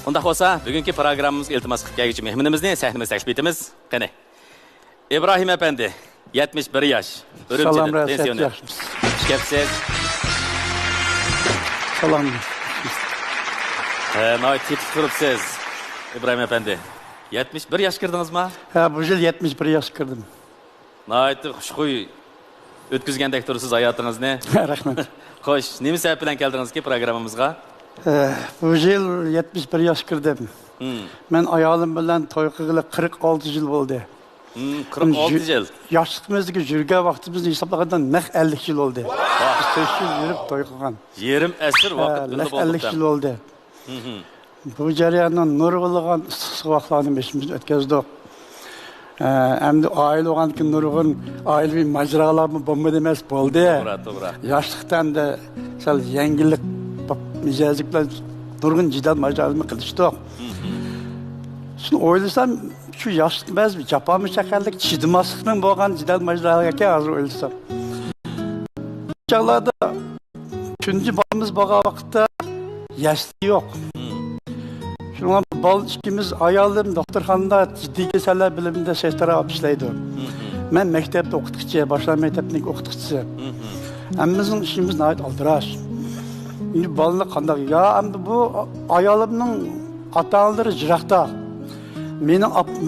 Unda olsa, bugungi programmamizga iltimos qilib kelguchi mehmonimizni sahnimizga taklif etamiz. Qani. İbrahim Efendi, 71 yaş. Ürümçili, pensioner. Şikepsiz. Salam. Nayt yetib turibsiz, İbrahim Efendi. 71 yaş kirdiniz mi? Ha, bu yıl 71 yaş kirdim. Nayt xushxuy o'tkazgandek tursiz hayotinizni. Rahmat. Xo'sh, nima sabab bilan keldingizki programmamizga? Bu yıl 71 yaş kirdim. Ben ayolum bilan to'y qilg'ili 46 yil bo'ldi. 46 yil. Yoshligimizdagi yurgan vaqtimizni hisoblaganda naq 50 yil oldu. Biz 5 yil yurib to'y qilgan. Yerim asr vaqt naq 50 yil oldu. Bu jarayondan nurg'ulg'an issiq vaqtlarni başımızda o'tkazdik. Endi aile olan ki nurg'un ailevi majralarmi bo'lmadi emas bo'ldi. To'g'ri. Yoshlikdan da sal yangilik mijozlik bilan nurg'un jidal majralarni qilishdik. Shuni o'ylasam, şu yoshlik emas, jafo mushaqqatlik, chidamaslikning bo'lgan jidal majralarga hozir o'ylasam. Chaqlarda tunji bolamiz bo'lgan vaqtda yoshlik yo'q. Şuna bal ikimiz ayalım doktorxonada ciddi kasallar biliminde sestra olib ishlaydi. Men maktabda o'qituvchi, boshlama maktabning o'qituvchisi. Hammamizning ishimiz nayt aldirash. Endi balani qanday ya, endi bu ayolimning ota-onalari jiroqda.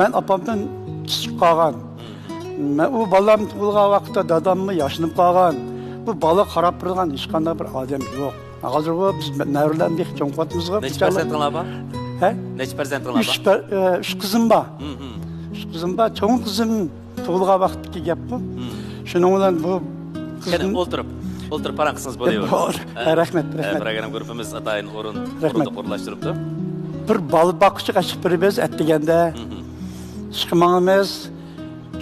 Men opamdan kichik qolgan. Men u balam tug'ilgan vaqtda dadamni yashinib qolgan. Bu bola qarab turgan hech qanday bir odam yo'q. Hozir bu biz navrilarni cho'ng qotmizga. Necha farzandinglar bor? He? Necha farzandinglar bor? 3 qizim bor. 3 qizim bor. Cho'ng qizim tug'ilgan vaqtdagi gap bu. Shuning bilan bu qizim o'ltirib paranqisiz bo'laver. Rahmat. Program guruhimiz atayin o'rinda qurlashtiribdi. Bir bola boquvchi qashib birimiz atdiganda chiqmamiz.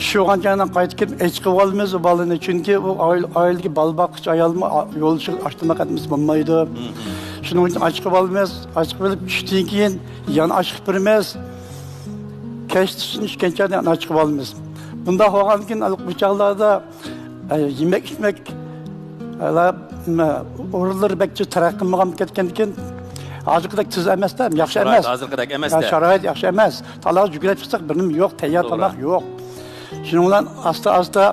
Şu an candan qaytib kelib chiqib olmaymiz o balani, chunki u oiladagi bola boquvchi ayolmi yo'l ochtirma qatmiz bo'lmaydi. Shuning uchun chiqib olmaymiz. Chiqib olib tushdan keyin yana chiqib birimiz. Kechdan ishganchadan chiqib olmaymiz. Bunda bo'lgan keyin bu chaqlarda yemek içmek o'rinlar bekçi taraqqimag'am ketgandan hozirgidek tuz emasda, yaxshi emas. Hozirgidek emasda. Sharoit yaxshi emas. Talaq jugrab chiqsak birim yo'q, tayyor tomoq yo'q. Shuning bilan asta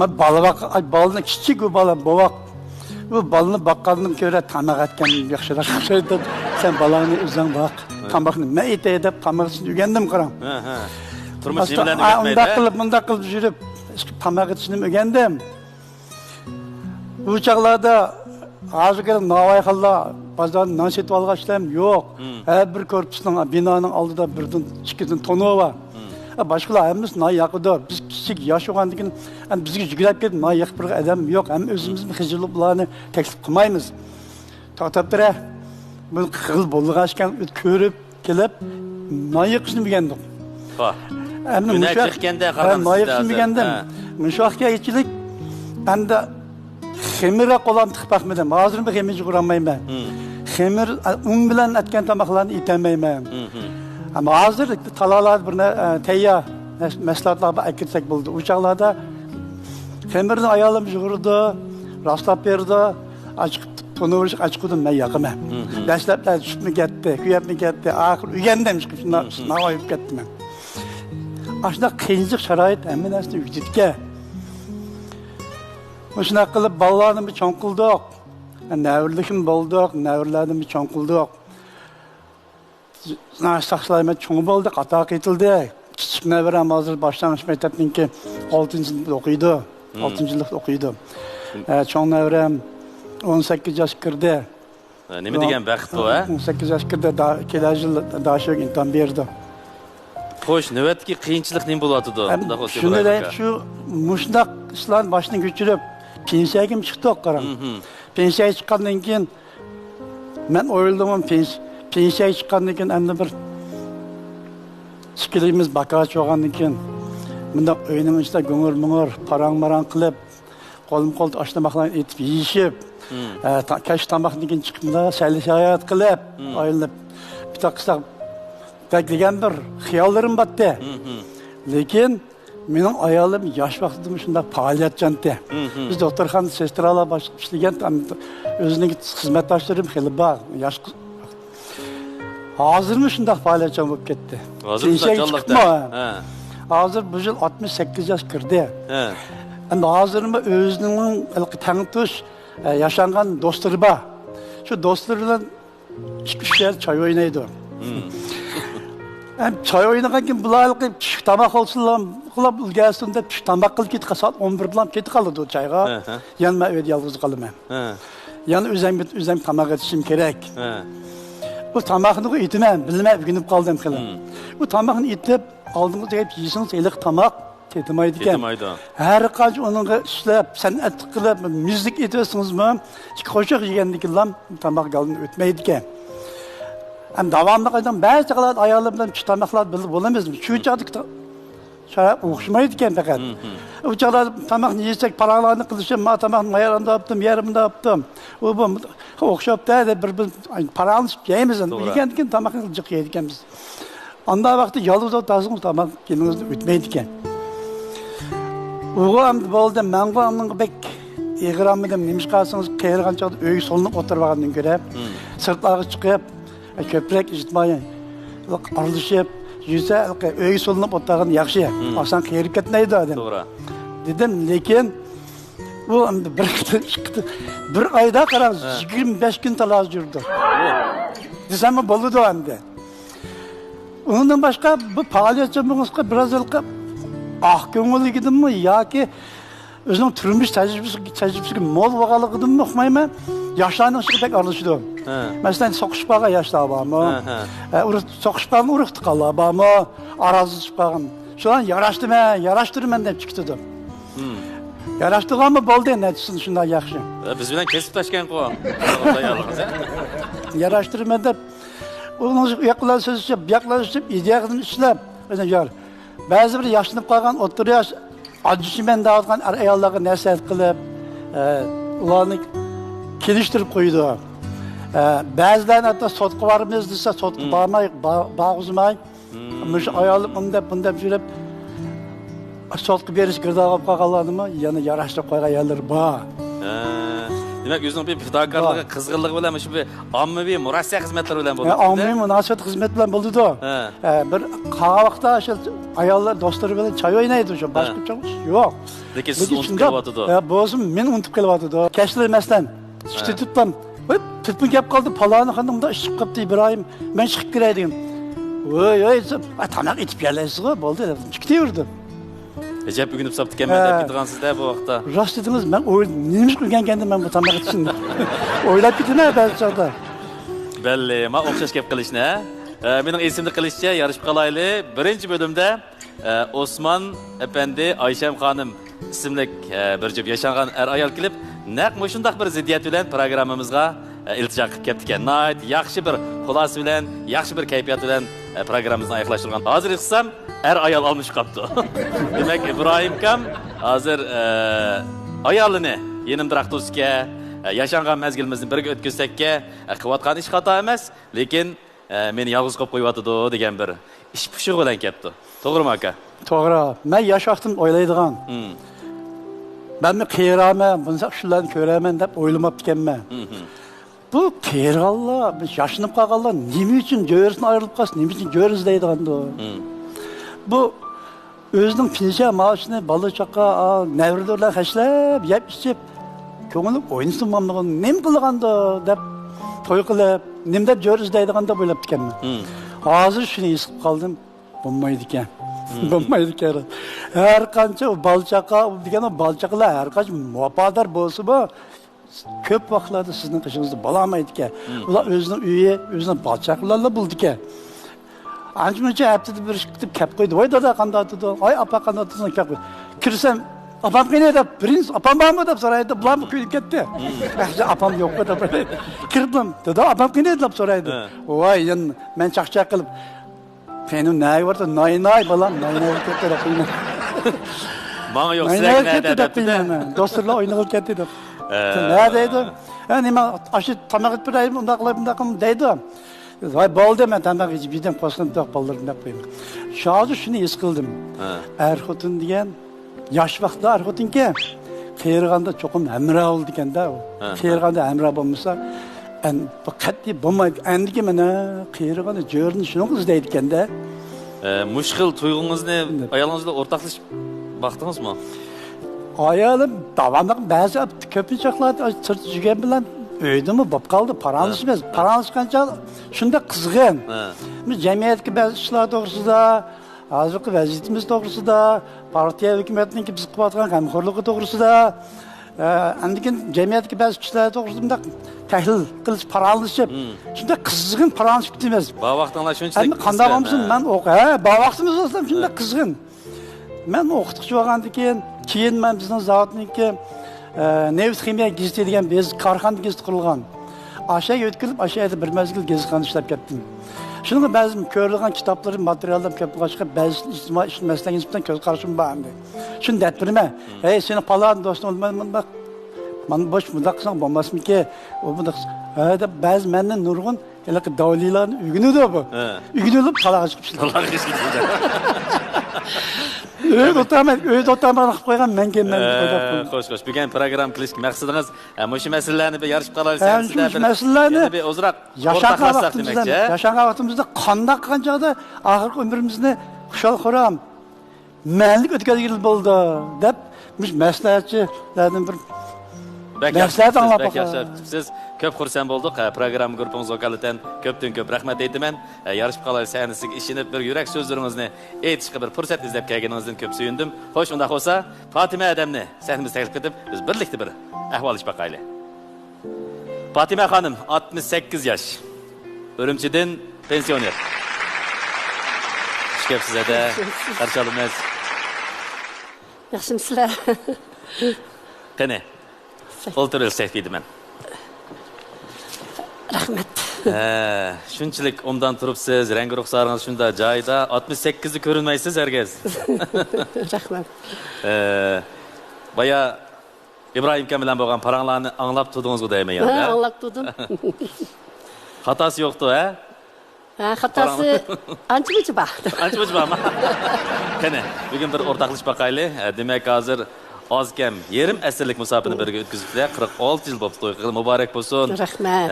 men balani kichik bu bola bo'voq. Bu balani boqqandan ko'ra tamoq atgan yaxshiroq. Sen balani o'zing boq. Tamoqni men aytay deb tamoqni o'rgandim qaram. Turmush yemlarini o'rganmaydi. Bunda qilib yurib, tamoq etishni o'rgandim. Bu chaqlarda hozirgi navoiyxonlar bozordan non setib olgan yo'q. Har bir korpusning binoning oldida birdan ikkidan tonova. Başkalar hemimiz nay yakıdır. Biz küçük yaş olandık ki bizge jügrab kelib nay yakıp bir adam yok. Hem özümüzün hicirliklerini teklif kılmaymiz. Tataptire bu kıl bolluğu açken körüp gelip nay yakışını bilgendik. Günah çıkkende karanlık nay yakışını bilgendim. Müşahkiye geçilik hem de xemire kolam tıkıp bakmadım. Hazırım bir xemirci kuranmayım ben. Xemir un bilen etken tamaklarını itemeyin ben. Ama hazır talalar birine teyya meslekler akıtsak buldu. Uçaklarda xemirni ayalım yugurdu, rastlap berdi, açık tonuvuruş açıkıdım ben yakımı. Meslekler düşüp mü gitti, kuyup mü gitti, ahir üyendim çıkıp sınav ayıp gittim ben. Aslında kıyıncık şarayet emin aslında yüzdükke. Şuna kılıp ballarını bir çoğun kıldık. Nevrlikim bulduk, nevrlerden bir çoğun kıldık. Saksılayma çoğun bulduk, atak etildi. Küçük nevrem hazır başlangıç mektepninki 6. sınıfta okuydu. 6. yıllıkta okuydu. Çoğun nevrem 18 yaş kirdi. Nima degan baxt bu, ha? 18 yaş kirdi, kelasi yil daşık imtihon berdi. Xo'sh, navbatdagi qiyinchilik nima bo'layotdi? Shunda shu mushundaq ishlarni boshdan ko'chirib, pensiyaga chiqdik qaram. Pensiyaga chiqqandan keyin men o'yladim, pensiyaga chiqqandan keyin endi bir sikilimiz bakaj bo'lgandan keyin bunda uyning ichida go'ngir-mungir, parang-marang qilib, qo'l oshnamaxlarni etib yeyishib, kash tamoqdan keyin chiqimda sayli-sayat qilib, aylanib bitta qisqa bekleyen bir xiyollarım battı. Lekin mening ayolim yosh vaqtida shunda faoliyat janti. Biz doktorxona sestralar başlagan o'zining xizmatdoshlarim xili bor. Yosh Hozirmi shundoq faoliyatchan bo'lib ketdi. Hozir bu yil 68 yosh kirdi. Endi hozirmi o'zining tangtush yashangan do'stlari bor. Shu do'stlari bilan 2-3 yil choy o'ynaydi. Choy o'ynagan keyin bular qilib tushlik tomoq olsinlar, qilib ulgursin deb tushlik tomoq qilib ketib qolsa 11 bilan ketib qoladi u choyga. Yana men uyda yolg'iz qolaman. Yana o'zim tomoq etishim kerak. Bu tomoqni etaman, bilmay o'rganib qoldim qilib. Bu tomoqni etib oldingizga kelib yeysangiz iliq tomoq tetmaydi ekan. Har qancha uningga ishlab, san'at qilib, musiq etasizmi, ikki qo'shiq yegandikilar tomoq galini o'tmaydi ekan. Hem davamlı qaydan ba'zi qiladi ayollar bilan tomoqlar bilib bo'lamizmi? Shu joyda shara o'xshamaydi ekan faqat. U joyda tomoqni yesak, paralarni qilishim, men tomoqni mayaranda oldim, yarimda oldim. U bu o'xshabda deb bir paralni yeymiz. Yegandan keyin tomoqni jiq yeydi ekanmiz. Anda vaqtda yolg'iz o'tasiz tomoq kelingizni o'tmaydi ekan. U ham bo'ldi, menga onun bek egrammidim, nemish qalsangiz qayergancha uy solinib o'tirgandan ko'ra, sirtlarga chiqib köprek ijtimoiy aralashib yursa uy solinib o'tirgan yaxshi. Oson qiyirib ketmaydi dedim. To'g'ri. Dedim, lekin bu endi bir oyda qarang 25 kun talash yurdi. Desam bo'ladi endi. Undan boshqa bu faoliyatchimizga biroz ko'ngilligidimi yoki o'zining turmush tajribasiga mo'l bo'lganligidimi uqmayman. Yaşlarning shiqidek aralashdim. Masalan, so'qishib qolgan yoshlar bormi? So'qishib qolgan urug' tiqanlar bormi? Arazishib qolgan. Shularni yarashtirman deb chiqdim. Yarashtirganmi bo'ldi, natijasi shunday yaxshi. Biz bilan kesib tashgan qo'yam. Yarashtirman deb uning yoqlar so'zlashib, yoqlashib, ideyadan ishlab, o'zim ba'zi bir yashnab qolgan o'tir yosh ajishman deyotgan ayollarga nasihat qilib, ularni kelishtirib qo'ydi. Ba'zilarni hatto sotqa boramiz desa, sotqa bormay, bag'izmay, mush ayollar bunda yurib sotqa berish girdog' olib qolganlarmi, yana yarashtirib qo'ygan ayollar bor. Demak, o'zining bir fidokorligi, qizg'inligi bilan shu bir ommaviy murassiya xizmatlar bilan bo'ldi. Ommaviy munosabat xizmat bilan bo'ldi-da. Bir vaqtda o'sha ayollar do'stlari bilan choy o'ynaydi, o'sha boshqa yo'q. Lekin siz unutib kelyapti-da. Bo'zim men unutib kelyapti-da. Kashlar emasdan tutibman. Tutib kelib qoldi, paloni xonimda ish chiqib qoldi Ibrohim. Men chiqib kiray dedim. Voy, tomoq etib kelaysiz-ku, bo'ldi dedim. Chiqaverdim. Ajab ugunib sapti ekanman deb ketgansizda bu vaqtda. Rost dedingiz, men nima qilgan ekandim men bu tomoq etishni. O'ylab ketaman ba'zi chog'da. Belli, men o'xshash gap qilishni, mening esimni qilishcha yarışib qolayli. Birinchi bo'limda Osman Efendi Ayşem xonim ismli bir juft yashangan ayol kelib, naq shundaq bir ziddiyat bilan programmamizga iltijo qilib ketdi ekan. Nihoyat yaxshi bir xulosa bilan, yaxshi bir kayfiyat bilan programmamizni oyoqlashtirgan. Hozir qilsam ayol olmuş qapti. Demak, İbrahim kam hozir ayolini yenimda raqtusga yashangan mezgilimizni birga o'tkazsakka qilayotgan ish xato emas, lekin meni yolg'iz qo'yib qo'yapti degan bir ish pushiq bilan kelibdi. To'g'rimi aka? To'g'ri. Men yashaqdim o'ylaydigan. Ben mi qiyraman, bunsa shularni ko'raman deb o'ylamabdi ekanman. Bu qiyralar, yashinib qolganlar nima uchun jo'risdan ayrilib qolsa, nima uchun jo'r izlaydiganda? Bu o'zining pinja maoshini bola chaqa, navrilarlar hashlab, yeb ichib, ko'ngli o'ynsin mamnun, nima qilganda deb to'y qilib, nima deb jo'r izlaydiganda o'ylabdi ekanman. Hozir shuni his qilib qoldim, bo'lmaydi ekan. Bo'lmaydi ekan. Har qancha balchaqa degan balchaqalar har qancha muvaffaqiyat bo'lsa-bu, ko'p vaqtlarda sizning qishingizni bo'lamaydi ekan. Ular o'zining uyi, o'zining balchaqalarla bo'ldi ekan. Ancha haftada bir chiqib kelib qo'ydi. Voy dada qanday dedi? Ay apa qanday dedi? Kelib qo'ydi. Kirsam, apam qanday deb, prins apam bormi deb so'raydi. Bularni qo'yib ketdi. Yaxshi apam yo'q deb. Kirdim. Dada apam qanday deb so'raydi. Voy, men chaqchaq qilib Benim ne vardı? Nay balam, nay ketdi qiyna. Bana yo'q, sizlar nada debdi. Do'stlar o'ynab ketdi deb. Ne deydi? Nima aşı tamoq etib beraymi, undaqlab deydi. Voy bo'ldi, men tamoq ichib yedim, qo'shnim to'q bo'ldim deb qo'ydim. Hozir shuni his qildim. Xotin degan yosh vaqtda xotinga qiyirganda cho'qim hamra bo'ldi ekanda. Qiyirganda hamra bo'lmasa, Qat'iy bo'lmaydi. Endiki mana qiyirg'ini jo'rini shuni izlaydi ekanda. Mushkil tuyg'ungizni ayolingizla o'rtoqlashib baqdingizmi? Ayolim davomli ba'zi ko'pinchaqlar sirtda yurgan bilan uydimi bo'lib qoldi, paranlashmiz. Paranlashgancha shunda qizg'in. Biz jamiyatga ba'zi ishlar to'g'risida, hozirgi vaziyatimiz to'g'risida, partiya hukumatning biz qilayotgan g'amxo'rligi to'g'risida, andikin jamiyatga ba'zi ishlar to'g'risida tahlil qilish, paranlashib, shunda qizg'in paranlashib ketamiz. Bu vaqtlar shunchalik qanday bo'lsin, men bu vaqtimiz olsam shunda qizg'in. Men o'qituvchi bo'lgandan keyin men bizning zavodniki Neft Ximiya gazeti degan biz korxona gazeti qurilgan. Aşağı o'tkazib, aşağıda bir mezgil gazitxona ishlab ketdim. Shunga ba'zi ko'rilgan kitoblar, materiallar ko'p bo'lg'achqa ba'zi ijtimoiy ish maslagiga nisbatan ko'z qarashim bor endi. Shuni deb turma. Ey, seni palon do'stim olmayman bak. Mana bosh mundaq qilsang bo'lmasmiki? U bundaq. Deb ba'zi mendan nurg'un elaki davlilarni uyg'unadi bu. Uyg'unib talaga chiqib ishlar. Öyle otaman qo'ygan men kelmem. Xo'sh, bugun program qilish maqsadingiz shu masalalarni bir yarishib qolarsiz. Shu masalalarni bir ozroq o'rtoqlashsak demakchi. Yashagan vaqtimizda qanday qanchada oxirgi umrimizni xushal-xuram ma'nili o'tkazgan bo'ldi deb biz maslahatchilardan bir maslahat anglab siz ko'p xursand bo'ldik. Program guruhingiz vakolatan ko'p rahmat aytaman. Yarishib qolar sahnasiga ishinib bir yurak so'zlaringizni aytishga bir fursat izlab kelganingizdan ko'p suyundim. Xo'sh, unda bo'lsa, Fatima Adamni sahnamizga taklif etib, biz birlikda bir ahvol ish baqayli. Fatima xonim, 68 yosh. Urumchidan pensioner. Xush kelibsizlar-da. Qarshi olamiz. Yaxshimisizlar? Qani. O'ltirilsak deydiman. Rahmat. Shunchalik undan turibsiz, rangi ruxsaringiz shunda joyida, 68 ni ko'rinmaysiz herkes. Rahmat. Baya İbrahim aka bilan bo'lgan paranglarni anglab turdingizmi deyman yani. Ha, anglab turdim. Xatosi yo'qdi, ha? Ha, xatosi ancha-muncha bor. Ancha-muncha bormi? Qani, bugun bir o'rtoqlashib baqayli. Demak, hozir az kam yarim asrlik musofirni birga o'tkazibdilar. 46 yil bo'lib to'y qilib muborak bo'lsin. Rahmat.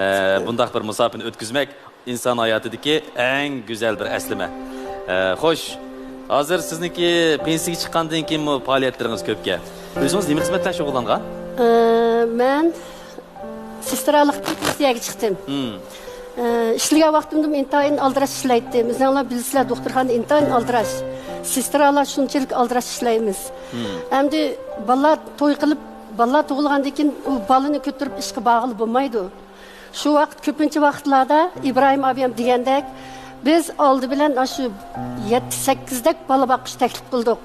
Bundaq bir musofirni o'tkazmak inson hayotidagi eng go'zal bir aslima. Xo'sh, hozir sizniki pensiyaga chiqqandan keyin faoliyatlaringiz ko'pga. O'zingiz nima xizmatdan shug'ullangan? Men sestralik partiyaga chiqdim. İşliğe vaxtımda intayin aldıraş işləydim. Bizler bilsizlər doktorxanada intayin aldıraş. Sestralar şunçilik aldıraş işləyimiz. Hem de balla toy qilib, balla tug'ilgandan keyin u balını götürüp işe bağlı bo'lmaydi. Şu vaqt ko'pincha vaqtlarda İbrahim abim degandek biz oldi bilan shu 7-8 dak bola baqish taklif qildik.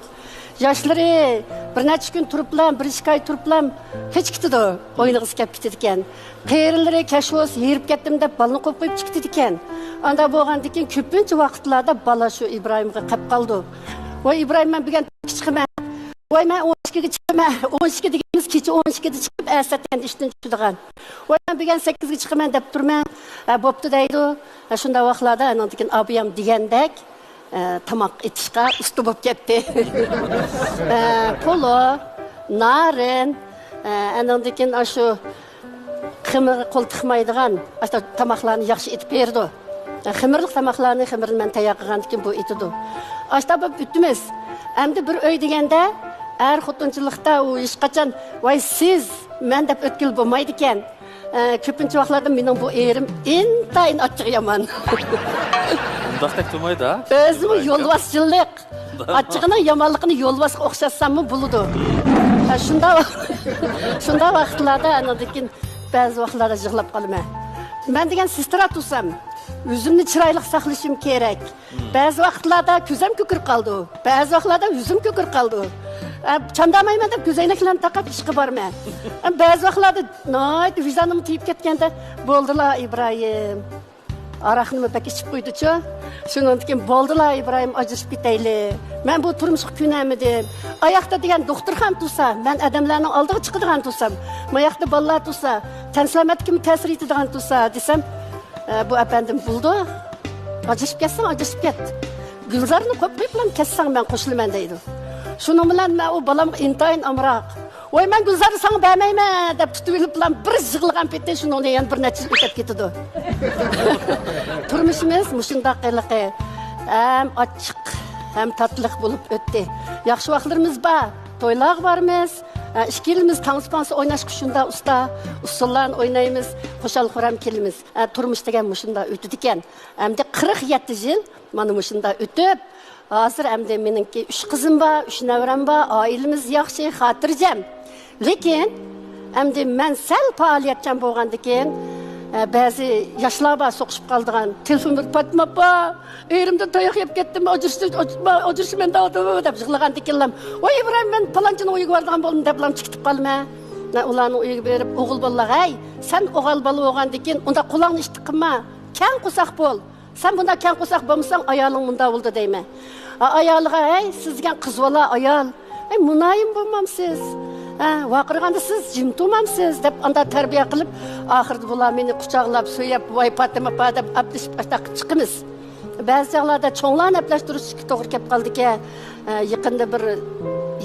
Yaşları bir neçə gün turuplam, bir iki ay turuplam hiç gitdi. Oynağız kelib ketdi ekan. Qeyrinlari kashvos yerib ketdim deb balını qo'yib chiqdi ekan. Anda bo'lgandan keyin ko'pincha vaqtlarda bala shu İbrahimga qolib qoldi. Voy İbrahim men bugun chiqaman. Voy men 12 ga chiqaman. 12 deganimiz kecha 12 da chiqib asatdan ishdan tushdigan. Voy men bugun 8 ga chiqaman deb turman. Bo'pti deydi. Shunda vaqtlarda andan keyin abiyam degandek tamak etişka üstü bop ketdi. Polo, narin, anandikin aşu ximir qol tıxmaydigan, aşta tamaklarını yaxşı etip berdi. Ximirlik tamaklarını ximirin men tayaqıgandikin bu etidi. Aşta bop bütümüz. Endi bir öy degende, er xotunchilikda u hech qachon voy siz men deb o'tkil bo'lmaydi ekan. Ko'pincha vaqtlarda mening bu erim intayin achchiq yomon. Undaqdek turmaydi, ha? O'zim yo'lboshchilik. Achchig'ini, yomonligini yo'lboshga o'xshatsammi bo'ladi. Shunda vaqtlarda anadikin ba'zi vaqtlarda yig'lab qolaman. Men degan sestra tursam, o'zimni chiroyli saqlashim kerak. Ba'zi vaqtlarda ko'zim ko'kir qoldi. Ba'zi vaqtlarda yuzim ko'kir qoldi. Chandamayman deb ko'zoynaklarni taqib ishga borman. Ba'zi vaqtlarda noyat vizonim tiyib ketganda bo'ldilar İbrahim. Araqni pek içib qo'ydi-chi. Shundan keyin bo'ldilar İbrahim ajrashib ketayli. Men bu turmushga ko'namidim. Oyoqda degan doktorxon tursa, men odamlarning oldiga chiqadigan tursam, moyoqda bolalar tursa, tan salomatlikka ta'sir etadigan tursa desam, bu apandim bo'ldi. Ajrashib ketsam, ajrashib ket. Gulzarni qo'yib bilan ketsang men qo'shilaman deydi. Şunun bilan men o balam intayin amroq. Oy men Gülzar'ı sana vermeyme dep tutup bilan bir yığılgan pette şunu onu yan bir neçe ötüp ketidi. Turmuşumuz muşundaq qiliqi hem açık hem tatlıq bulup ötdi. Yaxşı vaqtlarımız ba, toylar barmız. İki yılımız tanışpansı oynaş kuşunda usta, usullan oynayımız, hoşal xoram kelimiz. Turmuş degen muşunda ötü diken. Hem de 47 yıl mana muşunda ötüp, hazır hem de meninki 3 kızım ba, 3 nevram ba, ailemiz yaxşı, hatırcam. Lekin, hem de men sel faaliyetçam bolgandiken, bazı yaşlar ba soquşup qaldıgan, telefon bir patma ba, erimde tayak yep kettim, acırşı men dağıdı, dep yığılgan dikenlam. Oy İbrahim men palançını uyugu vardıgan bolum, dep lam çıkıtıp qalma. Ulanı uyugu berip, oğul bolla, ay, sen oğal balı oğan diken, onda kulağını işti qımma, ken kusaq bol. Sen bunda ken kusaq bolmasan, ayalın bunda oldu deyme. Ayalığa, ay, sizgen kız bola, ayal, ay, munayim bolmam siz. Vaqırğanda siz jim turmamsiz dep anda terbiye qilib, axırda bular meni quchoqlab, so'yab, voy Fatima pa deb aplashib chiqimiz. Ba'zi chog'larda cho'nglarni aplashtirishga to'g'ri kelib qoldi-ki, yaqinda bir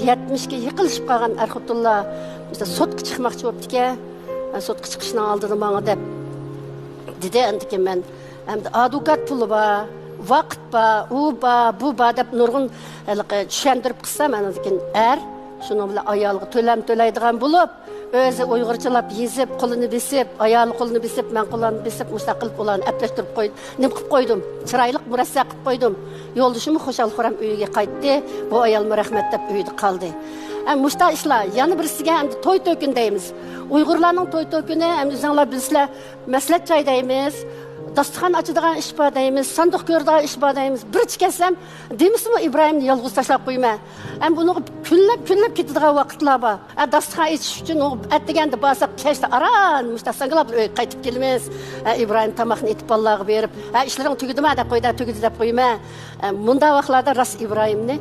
70 ga yiqilishib qolgan Arxutullo sotga chiqmoqchi bo'libdi-ki, sotga chiqishning oldida menga deb dedi endi men hamda advokat puli bor, vaqt bor, u bor, bu bor deb nurg'un tushuntirib qilsam, ana degan şunu bilan ayolga to'laydigan bo'lib, o'zi uyg'urchalab yezib, qo'lini besib, ayoli qo'lini besib, men qo'lini besib, mustaqil ularni aplashtirib qo'ydim. Nim qilib qo'ydim? Chiroyli murassa qilib qo'ydim. Yo'ldishim Xo'shal Xo'ram uyiga qaytdi. Bu ayolga rahmat deb uyda qoldi. Mushta ishlar yana birisiga ham to'y to'kin deymiz. Uyg'urlarning to'y to'kini ham o'zinglar bilsizlar, maslahat joy deymiz. Dasturxon ochadigan ish bor deymiz, sandiq ko'radigan ish bor deymiz. Bir chiqsam, demismi Ibrohimni yolg'iz tashlab qo'yma. Buni kunlab ketadigan vaqtlar bor. Dasturxon ichish uchun atdeganda borsak, kechda aran, mushtasanglab qaytib kelamiz. Ibrohim tamoqni etib bolalarga berib, ishlaring tugidimi deb qo'ydi, tugidi deb qo'yma. Bunda vaqtlarda ras Ibrohimni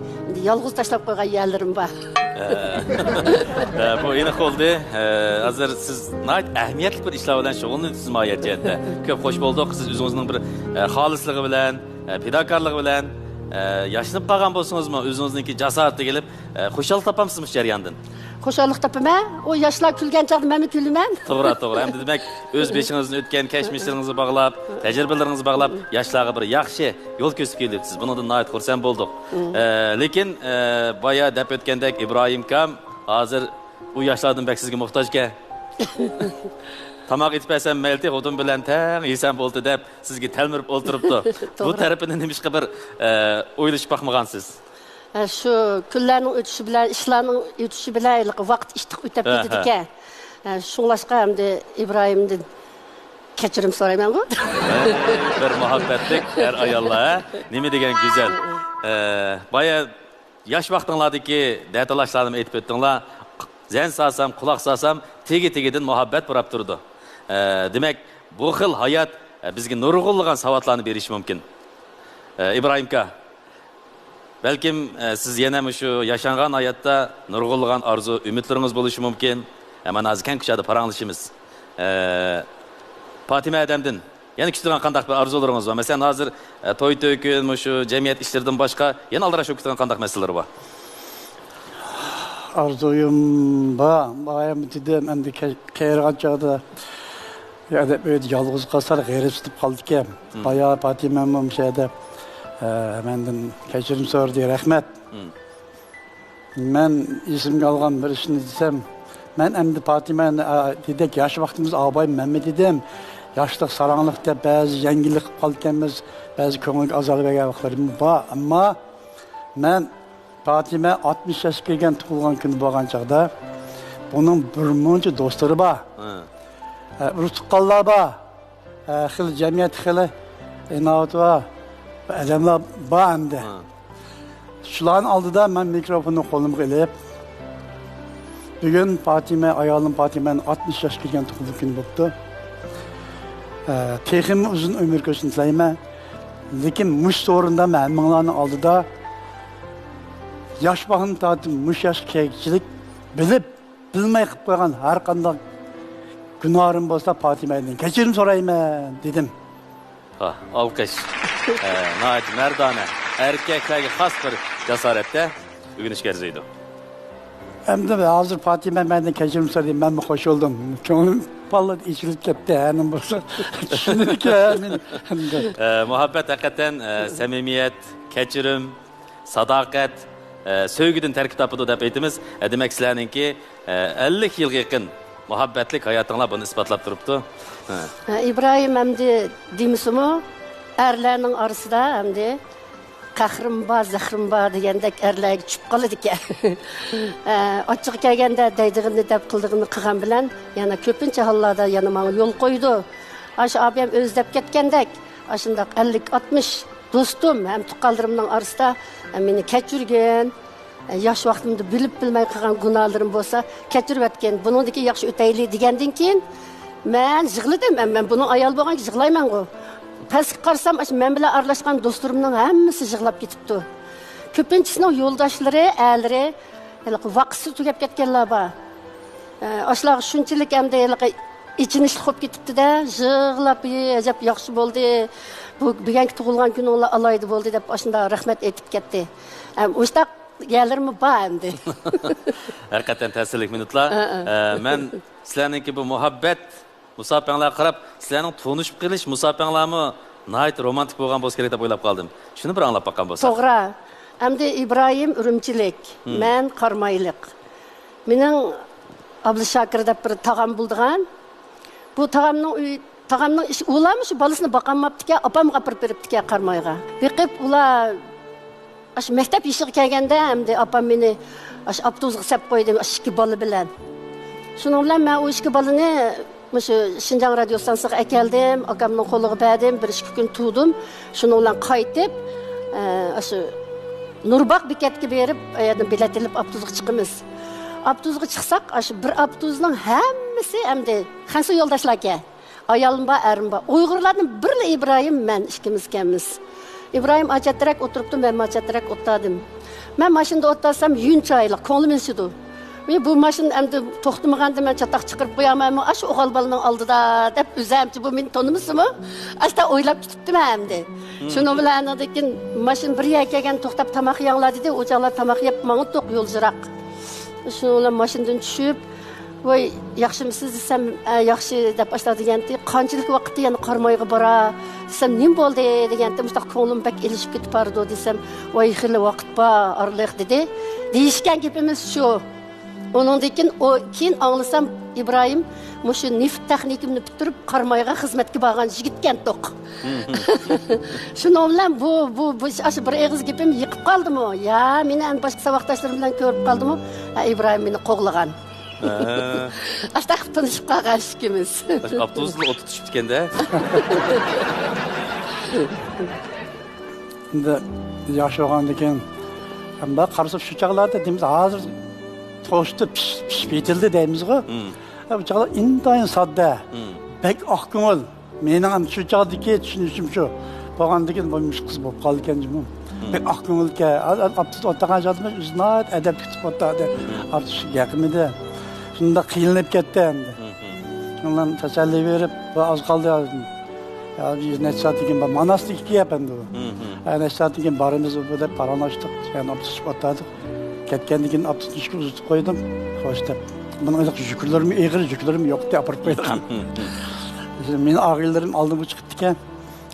yolg'iz tashlab qo'ygan yerlarim bor. Bu aniq oldu. Hazır siz nayt ahamiyatli bir ishlar bilan shug'ullanasiz moyatiyatda. Ko'p xo'sh bo'ldik. Siz o'zingizning bir xolisligi bilan, fidokorligi bilan yashinib qolgan bo'lsingizmi, o'zingizniki jasoratga kelib, xushalik topamsizmi jarayondan? Xo'shalik topaman. O yoshlar kulgan chaqda men kulaman. To'g'ri. Endi demak, o'z beshingizni o'tgan kashmishlaringizni bog'lab, tajribalaringizni bog'lab, yoshlarga bir yaxshi yo'l ko'rsatib keldingiz. Bundan nayt xursand bo'ldik. Lekin boya deb o'tgandek Ibrohim kam hozir u yoshlardan bak sizga muhtojga. Tamoq etpasam mayli xotin bilan tang yesam bo'ldi deb sizga talmirib o'ltiribdi. Bu tarafini nimishqa bir o'ylashib baxmagansiz. Şu kunlarning o'tishi bilan, ishlarning o'tishi bilan vaqt ishtiq o'tib ketdi ekan. Shunglashqa hamda Ibrohimdan kechirim so'rayman bu. Bir muhabbatlik her ayollar, nima degan go'zal. Baya yosh vaqtinglardagi da'tolarlarni aytib o'tdinglar. Zan salsam, quloq salsam, tegi-tegidan muhabbat burab turdi. Demak, bu xil hayot bizga nurg'unlagan savodlarni berishi mumkin. Ibrohimka, balkim siz yana shu yashangan hayotda nurg'unlagan arzu, umidlaringiz bo'lishi mumkin. Mana azkan kuchada paranglashimiz. Fatima adamdan yana kutilgan qanday bir arzularingiz bor? Masalan, hozir to'y to'kin, shu jamiyat ishlaridan boshqa yana aldirashib kutilgan qanday masalalar bor? Arzuyum bor. Bayam dedim, endi kayırgan chog'da ya deb o'zi yolg'iz qolsa g'ayrat tutib qoldi-ki. Baya Fatimam şeyde mendan kechirim so'radi, rahmat. Men esimga olgan bir ishni desam, men endi Fatimani dedik, yosh vaqtimiz oboyim men dedim. Yoshlik sarangliq deb ba'zi yangilik qilib qolganmiz, ba'zi ko'ngilga azalib kelgan vaqtlarim bor, ammo men Fatima 60 yoshga kelgan tug'ilgan kuni bo'lgan chog'da buning bir muncha do'stlari bor. Rutuqqanlar bor. Xil jamiyat xili inoat bor. Adamlar bor endi. Shularning oldida men mikrofonni qo'limga ilib, bugun Fatima, ayolim Fatimani 60 yoshga kelgan tug'ilgan kuni bo'ldi. Texim uzun ömür ko'rsin tilayman. Lekin mush o'rinda men minglarning oldida yosh baxtni tortib, mush yosh kekchilik bilib, bilmay qilib qo'ygan har qanday gunohim bo'lsa Fatimadan kechirim so'rayman dedim. Alkış. Nayet merdane. Erkeklerge has bir cesaretle bugün iş gerzeydi. Hem de hazır Fatime benden kechirim so'raydi, ben mi hoş oldum. Ko'nglim palla ichilib ketdi. Hanim bo'lsa tushundik men. Muhabbet hakikaten samimiyet, kechirim, sadakat, sevgiden terkip tapıdı deb aytamiz. Demek sizlarninki 50 yılga yaqin muhabbetlik hayatыңlar bunu ispatlab turibdi. İbrahim hamdi deymizmi? Erlerning orasida hamdi qahrim bor, zahrim bor degandek erlarga tushib qoladi ekan. Ochiq kelganda deydig'ini deb qildig'ini qilgan bilan yana ko'pincha hollarda yana menga yo'l qo'ydi. Ash abim o'zlab ketgandek, ashundaq 50-60 do'stim ham tuqqanlarimning orasida meni kechirgan, yosh vaqtimda bilib bilmay qilgan gunohlarim bo'lsa, kechirib o'tgan. Buningdagi yaxshi o'tayli degandan keyin men yig'ladim. Men buni ayol bo'lgan yig'layman-ku. Pastga qarasam, men bilan aralashgan do'stlarimning hammasi yig'lab ketibdi. Ko'pinchisining yo'ldoshlari, a'lari, vaqti tugab ketganlar bor. Ashlar shunchalik hamda ichinishli bo'lib ketibdi-da, yig'lab, ajab yaxshi bo'ldi. Bu bugungi tug'ilgan kuninglar alaydi bo'ldi deb ashunda rahmat aytib ketdi. O'shtaq yerlarmi bor endi. Hakikaten ta'sirli minutlar. Men sizlarninki bu muhabbet musafirlar qarab, sizlarning tunishib qilish musafirlarmi nihoyat romantik bo'lgan bo'lsa kerak deb o'ylab qoldim. Shuni bir anglab baqqan bo'lsa. To'g'ri. Hamda Ibrohim Urumchilik, men Qarmayliq. Mening Abdushakir deb bir tog'am bo'ldigan. Bu tog'amning ishi ularmi shu bolasini boqolmabdi-ku, opamga olib beribdi-ku Qarmayga. Biqib ular ash maktab ishiga kelganda hamda opam meni ash avtobusga sep qo'ydi, ash ikki bola bilan. Shuning bilan men o ikki bolani shu Şinjan radio stansiyasiga akeldim, akamning qo'liga berdim, 1-2 kun turdim. Shuning bilan qaytib, shu Nurbaq bekatga berib, yerdan bilet olib avtobusga chiqamiz. Avtobusga chiqsak, shu bir avtobusning hammasi hamda qancha yo'ldoshlar ekan. Ayolim bor, erim bor. Uyg'urlarning birli Ibrohim, men ikkimiz ekanmiz. İbrahim acatrak oturuptu, ben acatrak otladım. Ben maşında otlasam yün çayla, ko'nglim insidu. Ve bu maşın endi to'xtamaganda men çatak chiqarib qo'yamanmi? Ash o'g'il bolaning oldida deb o'zamchi bu meni tanimizmi? Asta o'ylab tutibdim endi. Shuni bilan lekin maşın bir yer kelgan to'xtab tamoq yanglar dedi, o'chaqlar tamoq yeb menga to'q yo'l jiroq. Shuni bilan maşından tushib, voy yaxshimisiz desam, yaxshi deb boshladi deganda, qanchalik vaqtda yana Qarmayga bora desam, nim bo'ldi deganda, mustaq ko'nglim bak elishib ketib bordi desam, voy xili vaqt bor, arliq dedi. Deyishgan gapimiz shu. Onundan keyin anglasam İbrahim mushu neft texnikimni bitirib Qarmayga xizmatga borgan yigitgan to'q. Shuning bilan bu bir eg'iz gapim yiqib qoldimi? Ya, meni boshqa savoqdoshlarim bilan ko'rib qoldimi? İbrahim meni qo'g'lagan. Asta tanışıp qalgan ikimiz. Avtobusda o'tib tushib ketganda. Endi yosh bo'lgandan keyin hamda qarasib shu chaqlarda deymiz, hozir to'shti pishib yetildi deymiz-ku. Bu chaqlar intayin sodda. Bek oq ko'ngil. Mening ham shu chaqdagi tushunishim shu. Bo'lgandan keyin bo'lmish qiz bo'lib qoldi ekan. Bek oq ko'ngilga avtobus o'tgan joyda uznat adab kutib o'tadi. Artıq yaqin edi. Shunda qiynalib ketdi endi. Ondan tasalli berib, az qoldi. Ya necha soat keyin Manasga kelyapman dedi. Necha soat keyin boramiz deb paranlaşdik. Yani avtobus o'tadi. Ketgandan keyin avtobusga uzatib qo'ydim. Xo'sh deb. Buning yuklarım egri, yuklarım yo'q deb olib qo'ydim. Meni og'aylarim oldimga chiqib ekan.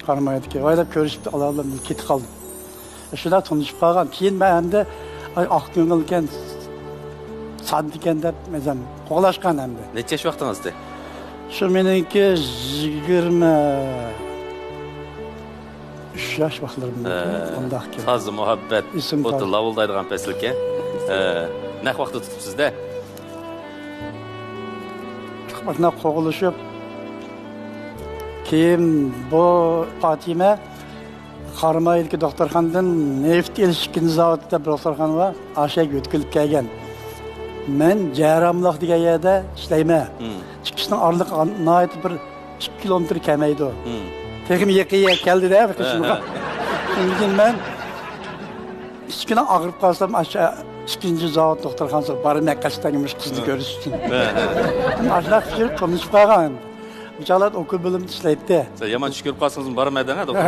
Qarmaydi. Voy deb ko'rishibdi, Allohlar ketib qoldim. Shular tanishib qolgan. Keyin men endi oq ko'ngil ekan, sad ekan deb mezam qo'lashgan endi. Necha yosh vaqtingizda? Shu meniki 23 yosh vaqtlarimda. Undaq ekan. Toza muhabbet, o'ta lavuldaydigan peslikka. Ne vaqtda tutibsizda? Chiqmaqna qo'g'ilishib. Keyin bu Fatime Qarmayilki doktorxonadan neft elishkin zavodida bir doktorxona bor, ashak o'tkilib kelgan. Men Jaramliq degan yerda ishlayman. Chiqishning orliq nihoyat bir 2 kilometr kamaydi. Texim yiqiga keldi-da, shunga. Keyin men kichkina og'rib qolsam, asha ikkinchi zavod doktorxonasiga borib Makkashdagimiş qizni ko'rish uchun. Ashlar fikr qilib qolgan. Uçalat okul bölümünde işleydi. Sen yaman tush ko'rib qolsangiz bormaydan-a doktor.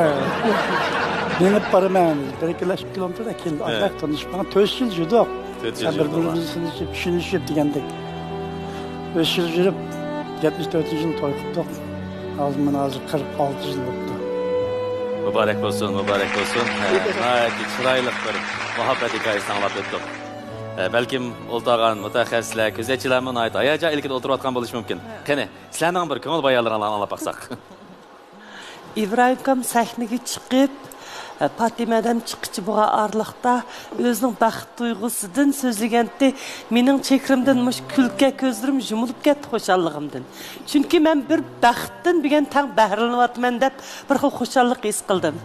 Menib boraman. 1-2 kilometrda keldi. Ashlar tanishib qolgan 4 yil juda. Bir-birimizni tushunishib degandek. 5 yil yurib, 74-yil to'y qildik. Hozir mana 46 yil bo'ldi. Mübarek olsun, mübarek olsun. Gayet chiroyli bir muhabbet hikayesini anlap o'tdik. Balkim o'ltirgan mutaxassislar, ko'zatchilar buni aytdi. Hayajon ilkida o'tirayotgan bo'lishi mumkin. Qani, sizlarning bir ko'ngil bayonlarini anlab baqsaq. İbrahim sahnaga chiqib, Patimadan chiqıcı buğa arlıqda özünün bəxt duyğusudan sözləyəndə mənim çəkrimdən müş külkə gözlərim yumulub getdi xoşallığımdan. Çünki mən bir bəxtdən bilən tən bəhrələniyatman deyə bir xil xoşallıq his qıldım.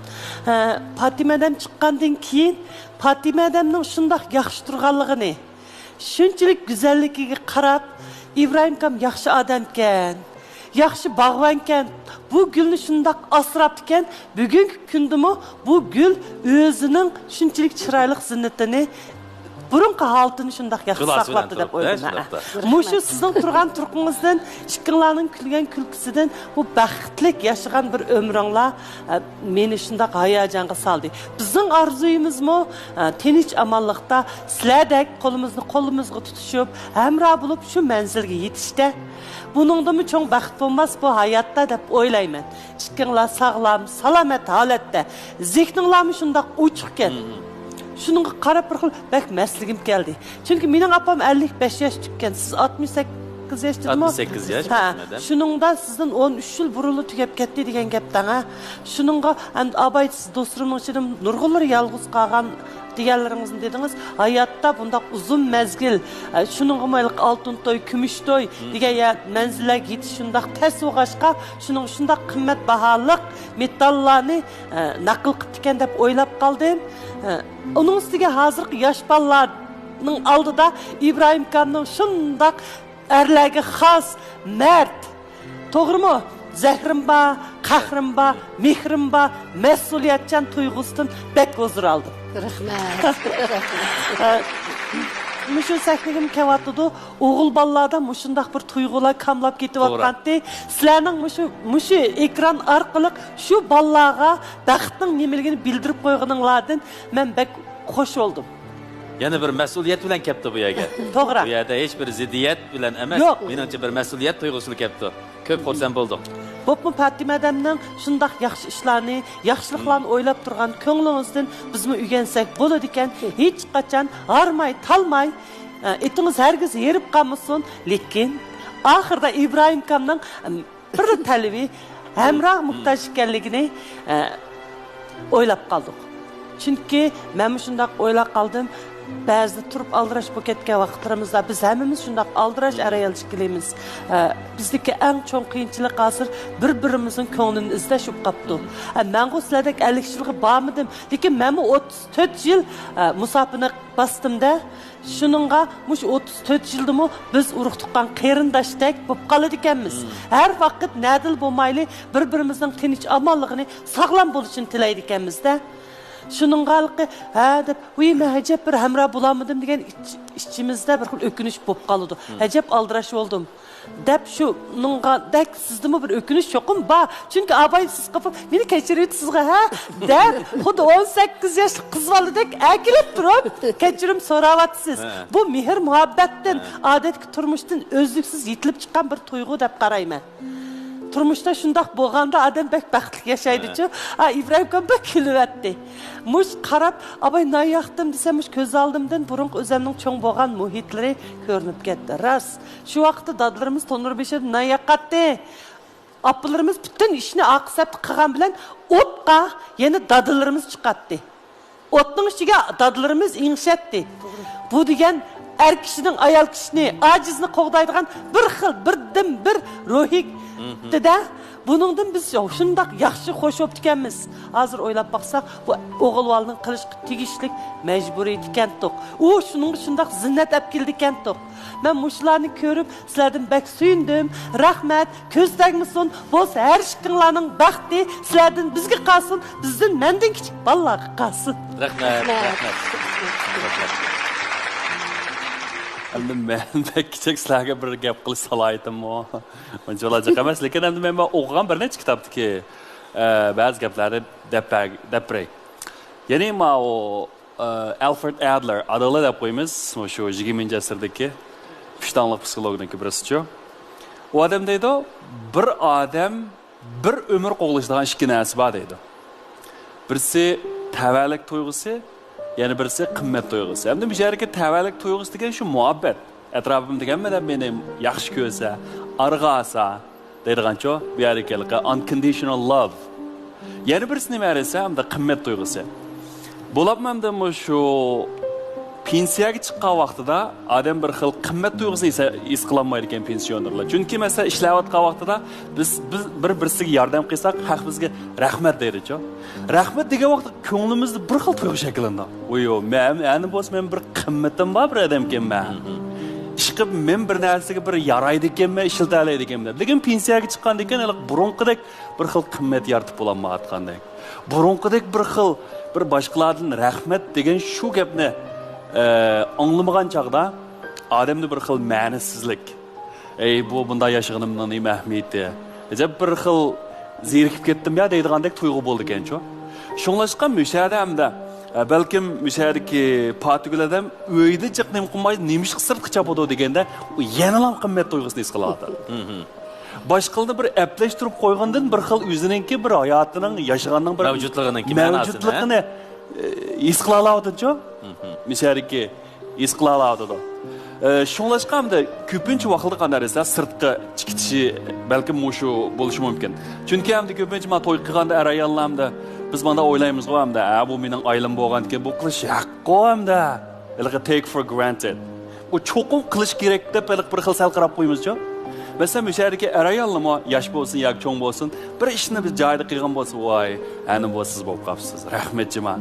Patimadan çıxqandan keyin Patimadanın şundaq yaxşı turğanlığını, şunçalik güzəlligiga qarab İbrahim kam yaxşı adamkən. Yaxşı bağvanken, bu gülünü şundaq asraptıken, bugünkü gündümü bu gül özünün şunçilik çıraylık zinnetini, burunqı haltını şundaq yaxşı saxlaptı dep oyladım. Muşu sizin turgan turqunuzdan, çıkınlarının külgen külküsüden bu bəxtlik yaşayan bir ömrünla meni şundaq hayacanğa saldı. Bizim arzuyumuz mu? Teniç amallıqda sizlerdek kolumuzga tutuşup, həmra bulup şu menzilge yetişte. Bunun da mı çok bəxt olmaz bu hayatta dep oylayman. Çıkınlar sağlam, salamet halette. Zihninlar mı şundaq uçukken. Şunun qarab bir xil bək məsligim gəldi. Çünki mənim apam 55 yaş tükkən, siz 68 yaşdırmı? 68 yaş. Şununda sizden 13 yıl burulu tükep ketdi degen gepdən ha. Şununla abay siz dostlarımın içinde nurgullar yalğız qalğan diğerlerimizin dediniz, hayatta bunda uzun mezgil, şunun gımaylık altın toy, kümüş toy, diye menzile git, şundak ters oğaşka, şunun şundak kıymet bahalık metallarını nakıl kıttiken dep oylap kaldım. Onun üstüge hazır yaş ballarının aldıda İbrahim Kan'ın şundak erlegi has, mert, doğru mu? Zəhrim ba, qahrım ba, mehrim ba, məsuliyyətçən tuyğusdan bək huzur aldım. Rahmet. Müşün səhligim kəvatlıdı, oğul ballarda müşündaq bir tuyğular kamlap getib atqandı. Sizlərinin müşü ekran arqılıq şu ballağa bəxtinin nemeligini bildirib qoyğınınlardan mən bək xoş oldum. Yani bir məsuliyyət bilan kepti bu yerga. To'g'ri. Bu yerda hech bir ziddiyat bilan emas, menimcha bir məsuliyyət tuyg'usini kepti. Ko'p xursand bo'ldik. Bopmu Patimadamning shundaq yaxshi ishlarni, yaxshiliklarni o'ylab turgan ko'nglimizdan bizmi o'rgansek bo'ladi ekan, hech qachon armay, talmay, etingiz hargiz yerib qolmasin, lekin oxirida İbrahim Kamning bir talabi hamroh muhtoj ekanligini o'ylab qoldik. Chunki men shundaq o'ylab qoldim. Ba'zida turib aldirash bo'lib ketgan vaqtlarimizda biz hammamiz shundoq aldirash arayalish qilamiz. Bizdagi eng cho'ng qiyinchilik hozir bir-birimizning ko'nglini izlash bo'lib qolibdi. Men sizlardek 50 yilga bormadim, lekin men 34 yil musofirni bostimda. Shuningga mush 34 yildimi biz urug' tuqqan qarindoshdek bo'lib qoladi ekanmiz. Har vaqt nadil bo'lmayli bir-birimizning tinch omonligini sog'lom bo'lishini tilaydi ekanmiz-da. Şunun qalıqı, deb, men həcəb bir həmra bulamadım degen içimizdə bir xil ökünüş bo'lib qoldi. Həcəb aldıraş oldum. Deb şununğa dək sizdimi bir ökünüş yo'qmi? Ba, çünki abay siz qapıb, meni keçirib sizga deb, xuddi 18 yoshli qiz boladek akilib turib, kechirim so'ravatsiz. Bu mehr muhabbatdan, odatki turmushdan o'zliksiz yetilib chiqqan bir tuyg'u deb qarayman. Turmuşda şundaq bo'lganda adam bək bəxtli yaşaydı-cu. İbrahim kan bək külüvətdi. Muş qarab, abay nay yaxdım desemiş köz aldımdan burun özümün çoğ bo'lgan muhitleri görünüp getdi. Ras, şu vaqtda dadlarımız tonur beşir nay yaqatdi. Apılarımız bütün işini aqsap qilgan bilan otqa yeni dadlarımız chiqatdi. Otning ichiga dadlarımız inşetdi. Bu degen er kişinin ayal kişini, acizni qo'g'daydigan bir xil, birdim bir ruhik da buningdan biz shundaq yaxshi xo'sh bo'lib ekanmiz. Hozir o'ylab baqsaq, bu o'g'ilvalning qilishga tegishlik majburiyat ekandiq. U shuning shundaq zinnat olib keldi ekandiq. Men mushlarni ko'rib, sizlardan bak suyundim. Rahmat, ko'z tegmasin. Bo'lsa har ishqinglarning baxti sizlardan bizga qolsin, bizdan mendan kichik bolalarga qolsin. Rahmat. Endi men kichik sizlarga bir gap qilish salohiyatimi? Mencha olacak emas, lekin endi men o'qigan bir necha kitobniki ba'zi gaplarni dapray. Ya'ni o Alfred Adler adlı deb qo'yamiz, shu 20-asrdagi ishtonliq psixologdan birisichi. U odam deydi, bir odam bir umr qo'g'lashadigan ikki narsa bor deydi. Birisi tavallik tuyg'usi, yana birisi qimmat tuyg'usi. Endi bu yerga tavallik tuyg'usi degan shu muhabbat. Atrofimdagi hammadan meni yaxshi ko'rsa, arg'asa deydigancha, bu yerga unconditional love. Yana birisi nima desa, hamda qimmat tuyg'usi. Bo'lapmanda shu pensiyaga chiqqan vaqtida odam bir xil qimmat tuyg'usi his qilolmaydi ekan pensionerlar. Chunki masalan ishlayotgan vaqtida biz bir-birisiga yordam qilsak, haq bizga rahmat deydi-ku. Rahmat degan vaqtda ko'nglimizda bir xil tuyg'u shakllanadi. Voyo, men men bir qimmatim bor bir odam ekanman. Ishqib men bir narsaga bir yaraydi ekanman, ishlatalaydi ekanman. Lekin pensiyaga chiqqandan keyin burunqidek bir xil qimmat yaratib bo'lolmayotgandek. Burunqidek bir xil bir boshqalardan rahmat degan shu gapni anglamagan chaqda odamda bir xil ma'nisizlik. Bu bunday yashaganimning nima ahamiyati? Deb bir xil zerikib ketdim ya deydigandek tuyg'u bo'ldi ekan-ku. Shunglashqa müşahada hamda balkim müşahadaki patiguladam uyda chiqnim qilmay nemish sirtqi chapadi deganda u yana qimmat tuyg'usini his qiladi. Boshqalda bir aplashtirib qo'ygandan bir xil o'zininki bir hayotining yashaganning bir mavjudligini his qila oladi-ku. Müşahadaki his qila oladi. Shunglashqamda ko'pincha vaqtda qanday desa sirtqi chiqishi balkim shu bo'lishi mumkin. Chunki hamda ko'pincha men to'y qilganda ayollarımda biz bunda o'ylaymiz hamda bu mening oilam bo'lganki bu qilish haqqo hamda take for granted. Bu cho'qim qilish kerak deb bir xil sal qarab qo'ymiz-ku. Mesela müşahadaki ayollarmi yosh bo'lsin yoki cho'ng bo'lsin, bir ishni biz joyida qilgan bo'lsa, voy, ana bu siz bo'lib qolibsiz. Rahmatjiman.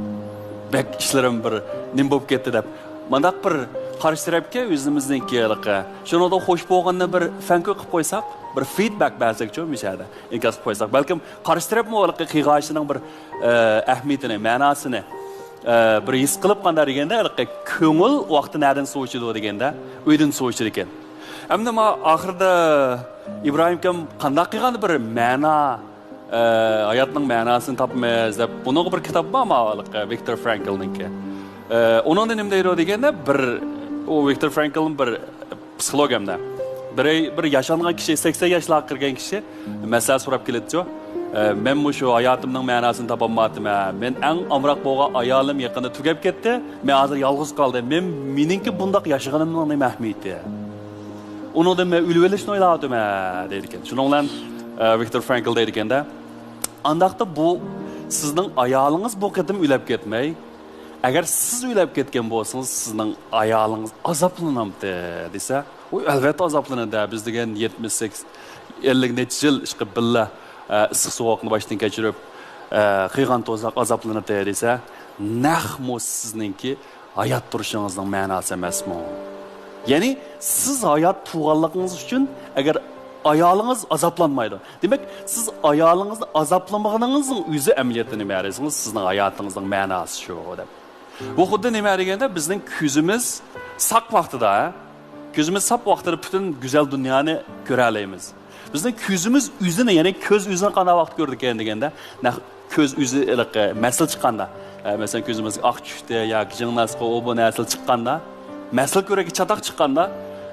Bek ishlarim bir nim bo'lib ketdi deb. Mandaq bir qarshi tarafga o'zimizniki shundan xo'sh bo'lgandan bir fanko qilib qo'ysak, bir feedback bersak-chi mishada. Inkos qilib qo'ysak, balkim qarshi tarafmi qiyg'ashining bir ahamiyatini, ma'nosini bir his qilib qanday deganda, ko'ngil vaqti nerdan so'chidi deganda, uydan so'chidi ekan. Hamda men oxirida Ibrohim kam qanday qilgan bir ma'no hayotning ma'nosini topmaymiz deb buning bir kitob bormi Viktor Frankl'ningki. Onun da nima deydi deganda bir o Viktor Frankl'ning bir psixologimda bir yashangan kishi 80 yoshlarga kirgan kishi masala so'rab keladi-ku. Men shu hayotimning ma'nosini topolmadim. Men eng amroq bo'lgan ayolim yaqinda tugab ketdi. Men hozir yolg'iz qoldim. Meningki bundoq yashaganimning nima ahamiyati? Uningda men o'lib o'lishni o'yladim deydi ekan. Shuning bilan Viktor Frankl deydi ekanda, andaqda bu sizning ayolingiz bu qatim o'lib ketmay, agar siz o'lib ketgan bo'lsangiz, sizning ayolingiz azoblanamdi desa, u albatta azoblanadi. Biz degan 78 50 necha yil ishqib billa issiq sovuqni boshdan kechirib, qiygan to'zaq azoblanadi desa, nahmu sizningki hayot turishingizning ma'nosi emasmi? Ya'ni siz hayot tuğanlığınız uchun agar ayolingiz azoblanmaydi. Demak, siz ayolingizni azoblanmaganingizning o'zi amaliyotini berasiz, sizning hayotingizning ma'nosi shu deb. Bu xuddi nima deganda bizning ko'zimiz saq vaqtida, ko'zimiz sap vaqtida butun go'zal dunyoni ko'ra olamiz. Bizning ko'zimiz o'zini, ya'ni ko'z o'zini qanday vaqt ko'rdi ekan deganda, ko'z o'zi masal chiqqanda, masalan ko'zimiz oq tushdi yoki jingnasqa bu narsa chiqqanda, masal ko'ragi chatoq chiqqanda,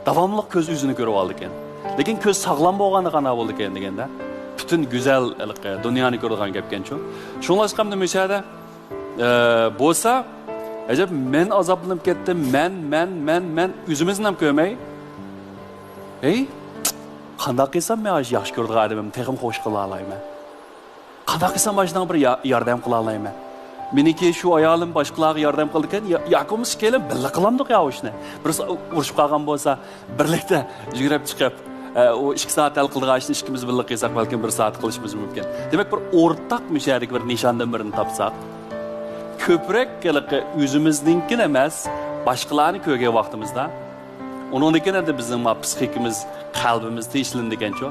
davomli ko'z o'zini ko'rib oldi ekan. Lekin ko'z sog'lom bo'lganda qanday bo'ldi ekan deganda, butun go'zal dunyoni ko'rgan gapkan-ku. Shunlashqamda mishada bo'lsa, ajab men azoblanib ketdim, men o'zimizni ham ko'rmay, qanday qilsam men yaxshi ko'rgan odamimni texim xo'sh qila olayman. Qanday qilsam majdan bir yordam qila olayman. Meniki shu ayolim boshqalarga yordam qildi ekan, yoqimiz kelib birga qilamdik ya ishni. Bir urushib qolgan bo'lsa, birlikda yugurib chiqib, o 2 soat hal qildigan ishni ikkimiz birga qilsak, balkim 1 soat qilishimiz mumkin. Demak, bir o'rtaq mishadagi bir nishondan birini topsak, ko'proq o'zimizninkini emas, boshqalarni ko'rgan vaqtimizda, uningdan endi bizning psixikimiz, qalbimiz tinchlanadi ekan-ku.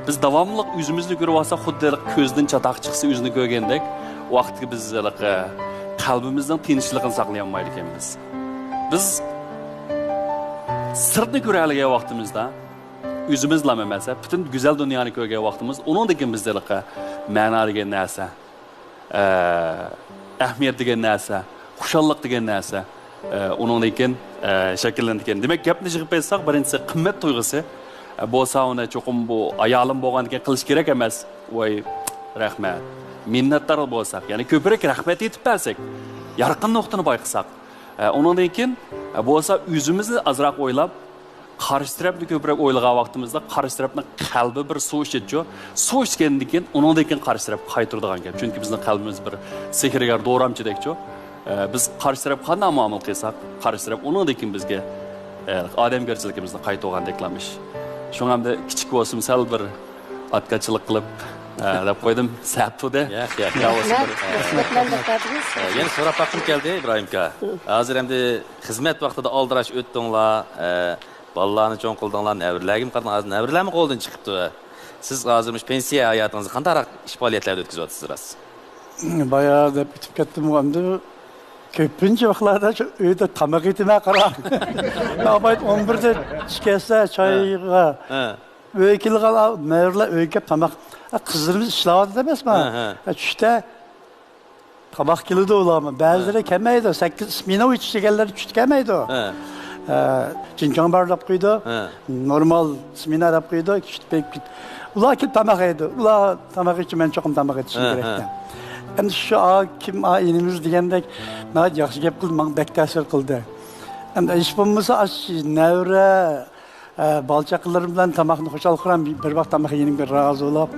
Biz davomli o'zimizni ko'rib olsak, xuddi ko'zdan chatoq chiqsa o'zini ko'rgandek, vaqtga biz qalbimizning tinchligini saqlay olmaydi ekanmiz. Biz sirtni ko'ra olgan vaqtimizda o'zimiz bilan emas, butun go'zal dunyoni ko'rgan vaqtimiz, uningdan bizga ma'no degan narsa, ahamiyat degan narsa xushalliq degan narsa uningdan keyin shakllangan. Demak, gapni yig'ib aytsak, birinchisi qimmat tuyg'usi bo'lsa, uni cho'qim bu ayolim bo'lgandan keyin qilish kerak emas. Voy, rahmat. Minnatdor bo'lsak, ya'ni ko'proq rahmat aytib bersak, yorqin nuqtani bayqasak, uningdan keyin bo'lsa o'zimizni azroq o'ylab, qarshi tarafni ko'proq o'ylagan vaqtimizda qarshi tarafning qalbi bir suv ichadi. Suv ichgandan keyin uningdan keyin qarshi taraf qaytiradigan gap. Chunki bizning qalbimiz bir sehrgar do'ramchidek-ku. Biz qarshi taraf qanday muomala qilsak, qarshi taraf uningdan keyin bizga odamgarchiligimizni qaytogandeklanmish. Shunga hamda kichik bo'lsin, sal bir atkachilik qilib deb qo'ydim. Saptuda. Yana so'rab baqim keldi İbrahim aka. Hozir endi xizmat vaqtida aldirash o'tdinglar, bolalarni cho'ng qildinglar, navrilarga qaragan, navrilarmi qo'ldan chiqibdi. Siz hozir pensiya hayotingizni qanday ish faoliyatlarda o'tkazyapsiz? Bayağı deb bitib ketdim endi. Ko'pincha vaqtlarda shu uyda tamoq yetimay qarang. Navbat 11da chiqsa choyga. Uyga kelgan navrilar uyga tamoq. Qizlarimiz ishlayapti emasmi? Tushda tamoq keladi ularmi? Ba'zilari kelmaydi. 8 smina o'tishganlar tushda kelmaydi. Jinjong bar deb qo'ydi. Normal smina deb qo'ydi. Ular kelib tamoq yeydi. Ular tamoq ichib men cho'qim tamoq yetishim kerak. Endi shu kim inimiz degandek, nəhayət yaxşı gap qildi, mənə bək təsir qildi. Endi iş bo'lmasa, navra balchaqlarım bilan tamoqni xo'shal qilaman, bir vaqt tamoq yeyimga rozi bo'lib.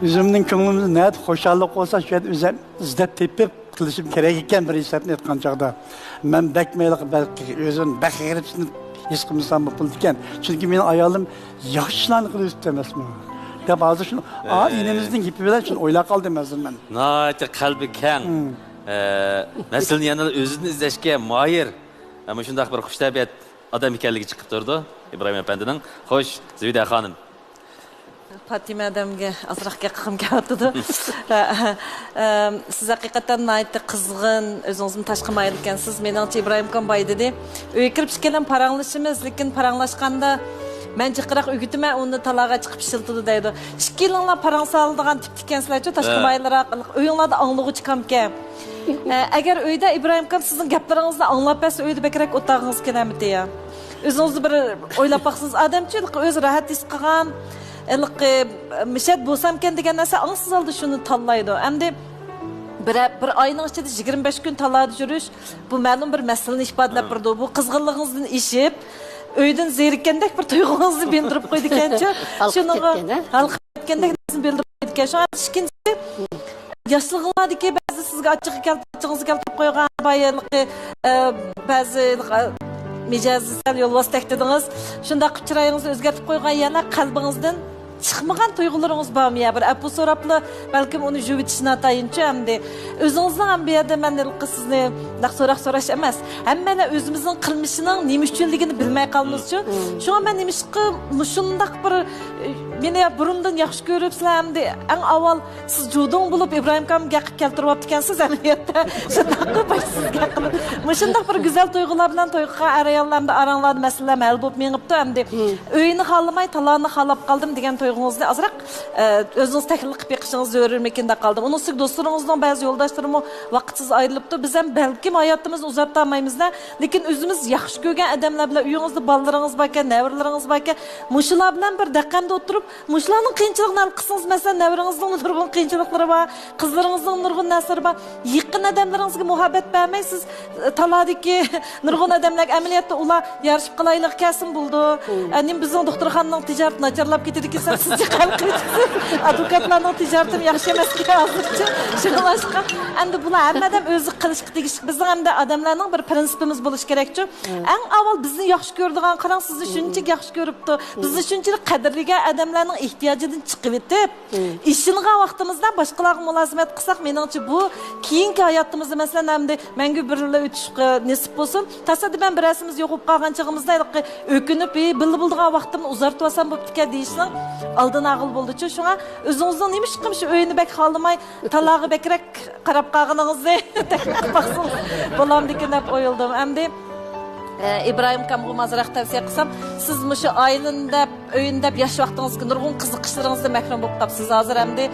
O'zimning ko'nglimda nəhayət xo'shallik bo'lsa, shu yerda o'zim izlab tepib qilishim kerak ekan bir hisobni aytgan chog'da. Men bakmaylik balki o'zim baxiribni his qilmasam bo'ldi ekan. Chunki mening ayolim yaxshilarni qilib emasmi? Deb hozir shuni inimizning gipi bilan shuni o'ylab qoldim o'zim men. Nəhayət qalbi keng. Masalani yana o'zini izlashga moyir. Ama shundaq bir xushtabiat odam ekanligi chiqib turdi İbrahim apandining. Xo'sh, Zivida xonim. Fatima adamga azroq gapim keldi. Siz haqiqatan nəhayət qizg'in, o'zingizni tashqi mayl ekansiz. Meningcha İbrahim kan boy dedi. Uyga kirib chiqqan paranglashimiz, lekin paranglashganda men jiqroq o'gitma uni talaga chiqib shiltidi deydi. 2 yillar parang saladigan tip ekansizlar-chi, tashqi mayliroq o'yinglarda anglag'uchi kamkan. Agar uyda İbrahim kam sizning gaplaringizni anglab bersa, uyda bekrak o'tag'ingiz kelamidi ya. O'zingizni bir o'ylab baqsiz, odamchilik o'zi rahat his qilgan, mishat bo'lsamkan degan narsa angsiz oldi shuni tanlaydi. Endi bir oyning ichida 25 kun talada yurish bu ma'lum bir masalani ifodalab turdi. Bu qizg'inligingizdan ishib uydan zerikkandek bir tuyg'ungizni bildirib qo'ydi ekan-chi. Shuni halqib ketgandek bildirib qo'ydi ekan. Shu ikkinchisi yoshlig'inglardagi ba'zi sizga ochiq keltirib qo'ygan bayonliqi ba'zi mijozsal yo'lvos takdidingiz shunda chiroyingizni o'zgartirib qo'ygan yana qalbingizdan chiqmagan tuyg'ularingiz bormi? Bir apu so'rabli balkim uni juvitishni atayinchi hamda o'zingizning ham bu yerda men sizni so'rash emas. Hammalar o'zimizning qilmishining nima uchunligini bilmay qolmiz-chi. Shunga men nimishqi shundaq bir meni burundan yaxshi ko'ribsizlar hamda eng avval siz judon bo'lib İbrahim kam gaqib keltiryapti ekansiz amaliyotda. Shunday sizga qilib. Shundaq bir go'zal tuyg'ular bilan to'yga arayonlarda aranglarda masalalar hal bo'lib mengibdi hamda uyini xohlamay talonni xalab qoldim degan tuyg'ungizni azroq o'zingiz tahlil qilib beqishingiz zo'rmikinda qoldim. Uni siz do'stlaringizdan ba'zi yo'ldoshlarim vaqtsiz ayrilibdi. Biz ham balkim hayotimizni uzatib olmaymiz-da, lekin o'zimiz yaxshi ko'rgan odamlar bilan uyingizda bolalaringiz bor ekan, navrilaringiz bor ekan, mushular bilan bir daqiqada o'tirib, mushularning qiyinchiligini hal qilsangiz, masalan, navringizning nurg'un qiyinchiliklari bor, qizlaringizning nurg'un narsalari bor, yaqin odamlaringizga muhabbat bermaysiz, taladiki nurg'un odamlar amaliyotda ular yarashib qolaylik kelsin bo'ldi. Endi bizning doktorxonaning tijorat nacharlab ketadi ekan, sizga hal qilasiz. Advokatlarning tijoratini yaxshi emas ekan hozircha. Shuningcha, endi bular hammadan o'zi qilishga tegishli. Bizning hamda odamlarning bir prinsipimiz bo'lish kerak-chi. Eng avval bizni yaxshi ko'radigan qarang, sizni shunchalik yaxshi ko'ribdi. Bizni shunchalik qadrlagan odamlarning ehtiyojidan chiqib etib, ishilgan vaqtimizda boshqalarga mulozimat qilsak, meningcha bu keyingi hayotimizda masalan hamda mangu birga o'tishga nasib bo'lsin. Tasodifiy bir rasmimiz yo'qib qolgan chig'imizda o'kinib, bildigan vaqtimni uzartib olsam bo'pti-ku deyishning oldin aql bo'ldi-chi. Shunga o'zingizning nima ish qilmish o'yini bek xohlamay talog'i bekrak qarab qolganingizni taklif qilsin. Bo'lamdikin deb o'yildim. Endi İbrahim kamga mazraq tavsiya qilsam, siz mushu oilanda o'yin deb yosh vaqtingizga nurg'un qiziqishlaringizdan mahrum bo'lib qolibsiz. Hozir hamda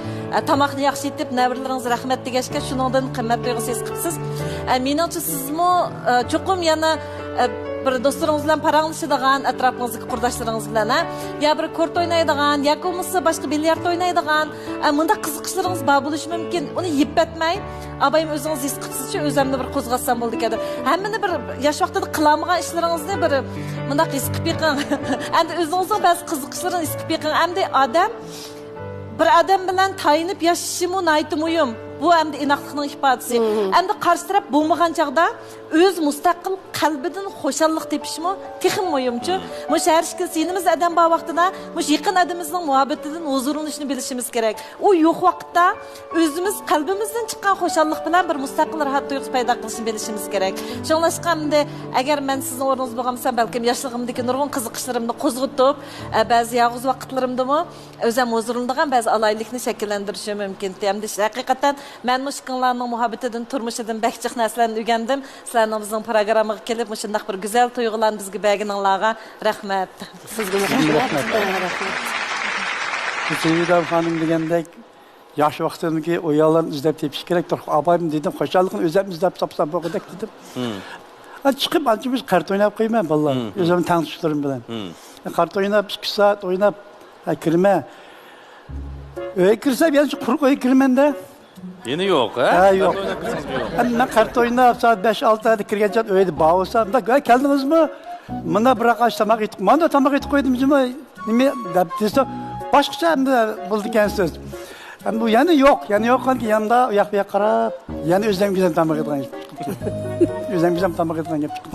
tomoqni yaxshi yetib, navralaringiz rahmat degashga shuningdan qimmat tuyg'usi his qilibsiz. Menimcha sizmi cho'qim yana bir do'stlaringiz bilan paranglashadigan, atrofingizdagi qurdoshlaringiz bilan ya bir kort o'ynaydigan, yoki bo'lmasa boshqa bilyard o'ynaydigan, bunda qiziqishlaringiz bor bo'lishi mumkin. Uni yeb batmay, abayim o'zingiz his qilibsizchi, o'zimni bir qo'zg'atsam bo'ldi ekan. Hammani bir yosh vaqtida qilamagan ishlaringizni bir bunda his qilib yiqing. Endi o'zingizning ba'zi qiziqishlarini his qilib yiqing. Endi odam bir odam bilan tayinib yashashi muhim. Bu hem de inaklıqның ifadesi. Hem de karşı taraf bulmagan çağda öz müstakil kalbinden hoşallık tepişimi texim mühimçi. Muş her şey senimiz adam bağ vaxtına, muş yakın adamımızın muhabbetinden huzurunu işini bilişimiz gerek. O yok vaxtda özümüz kalbimizden çıkan hoşallık bilen bir müstakil rahat duygusu payda kılışını bilişimiz gerek. Şonlaşqamda eğer ben sizin orunuz boğamsam belki yaşlığımdaki nurgun kızıqışlarımda kozgutup, bazı yağız vaxtlarımda mı özüm huzurundağın bazı alaylıkını şekillendirişim mümkün. Hem de hakikaten ben muşkinlarının muhabbetinden, turmuşidan bekçik neslerini ügendim. Sizlerimizin programıga kelip, muşundaq bir güzel tuygulan bizgi beginanlarga rahmet. Sizga rahmet. Seyyidam hanım degandek yosh vaqtimdagi o'yinlarni izlab tepish kerak. Abayim dedim, xo'jalikni o'zim izlab topsam bo'g'dak dedim. Chiqib anchamiz kart o'ynab qo'yman bolalar. O'zim tanishlarim bilan. Kart o'ynab 2 soat o'ynab kirma. Kirsam yana quruq o'yin kirmanda. Yeni yok ha? Ha yok. Ben kart oynab saat 5-6'da kirgençen öyle bağırsam da geldiniz mi? Bana bırak aç tamak ettik. Bana da tamak ettik koydum cuma. Nime dese başka hem de bulduk kendisiz. Bu yani yok ki yanında uyak karab. Yani özlem güzel tamak etken. Özlem güzel tamak etken yaptık.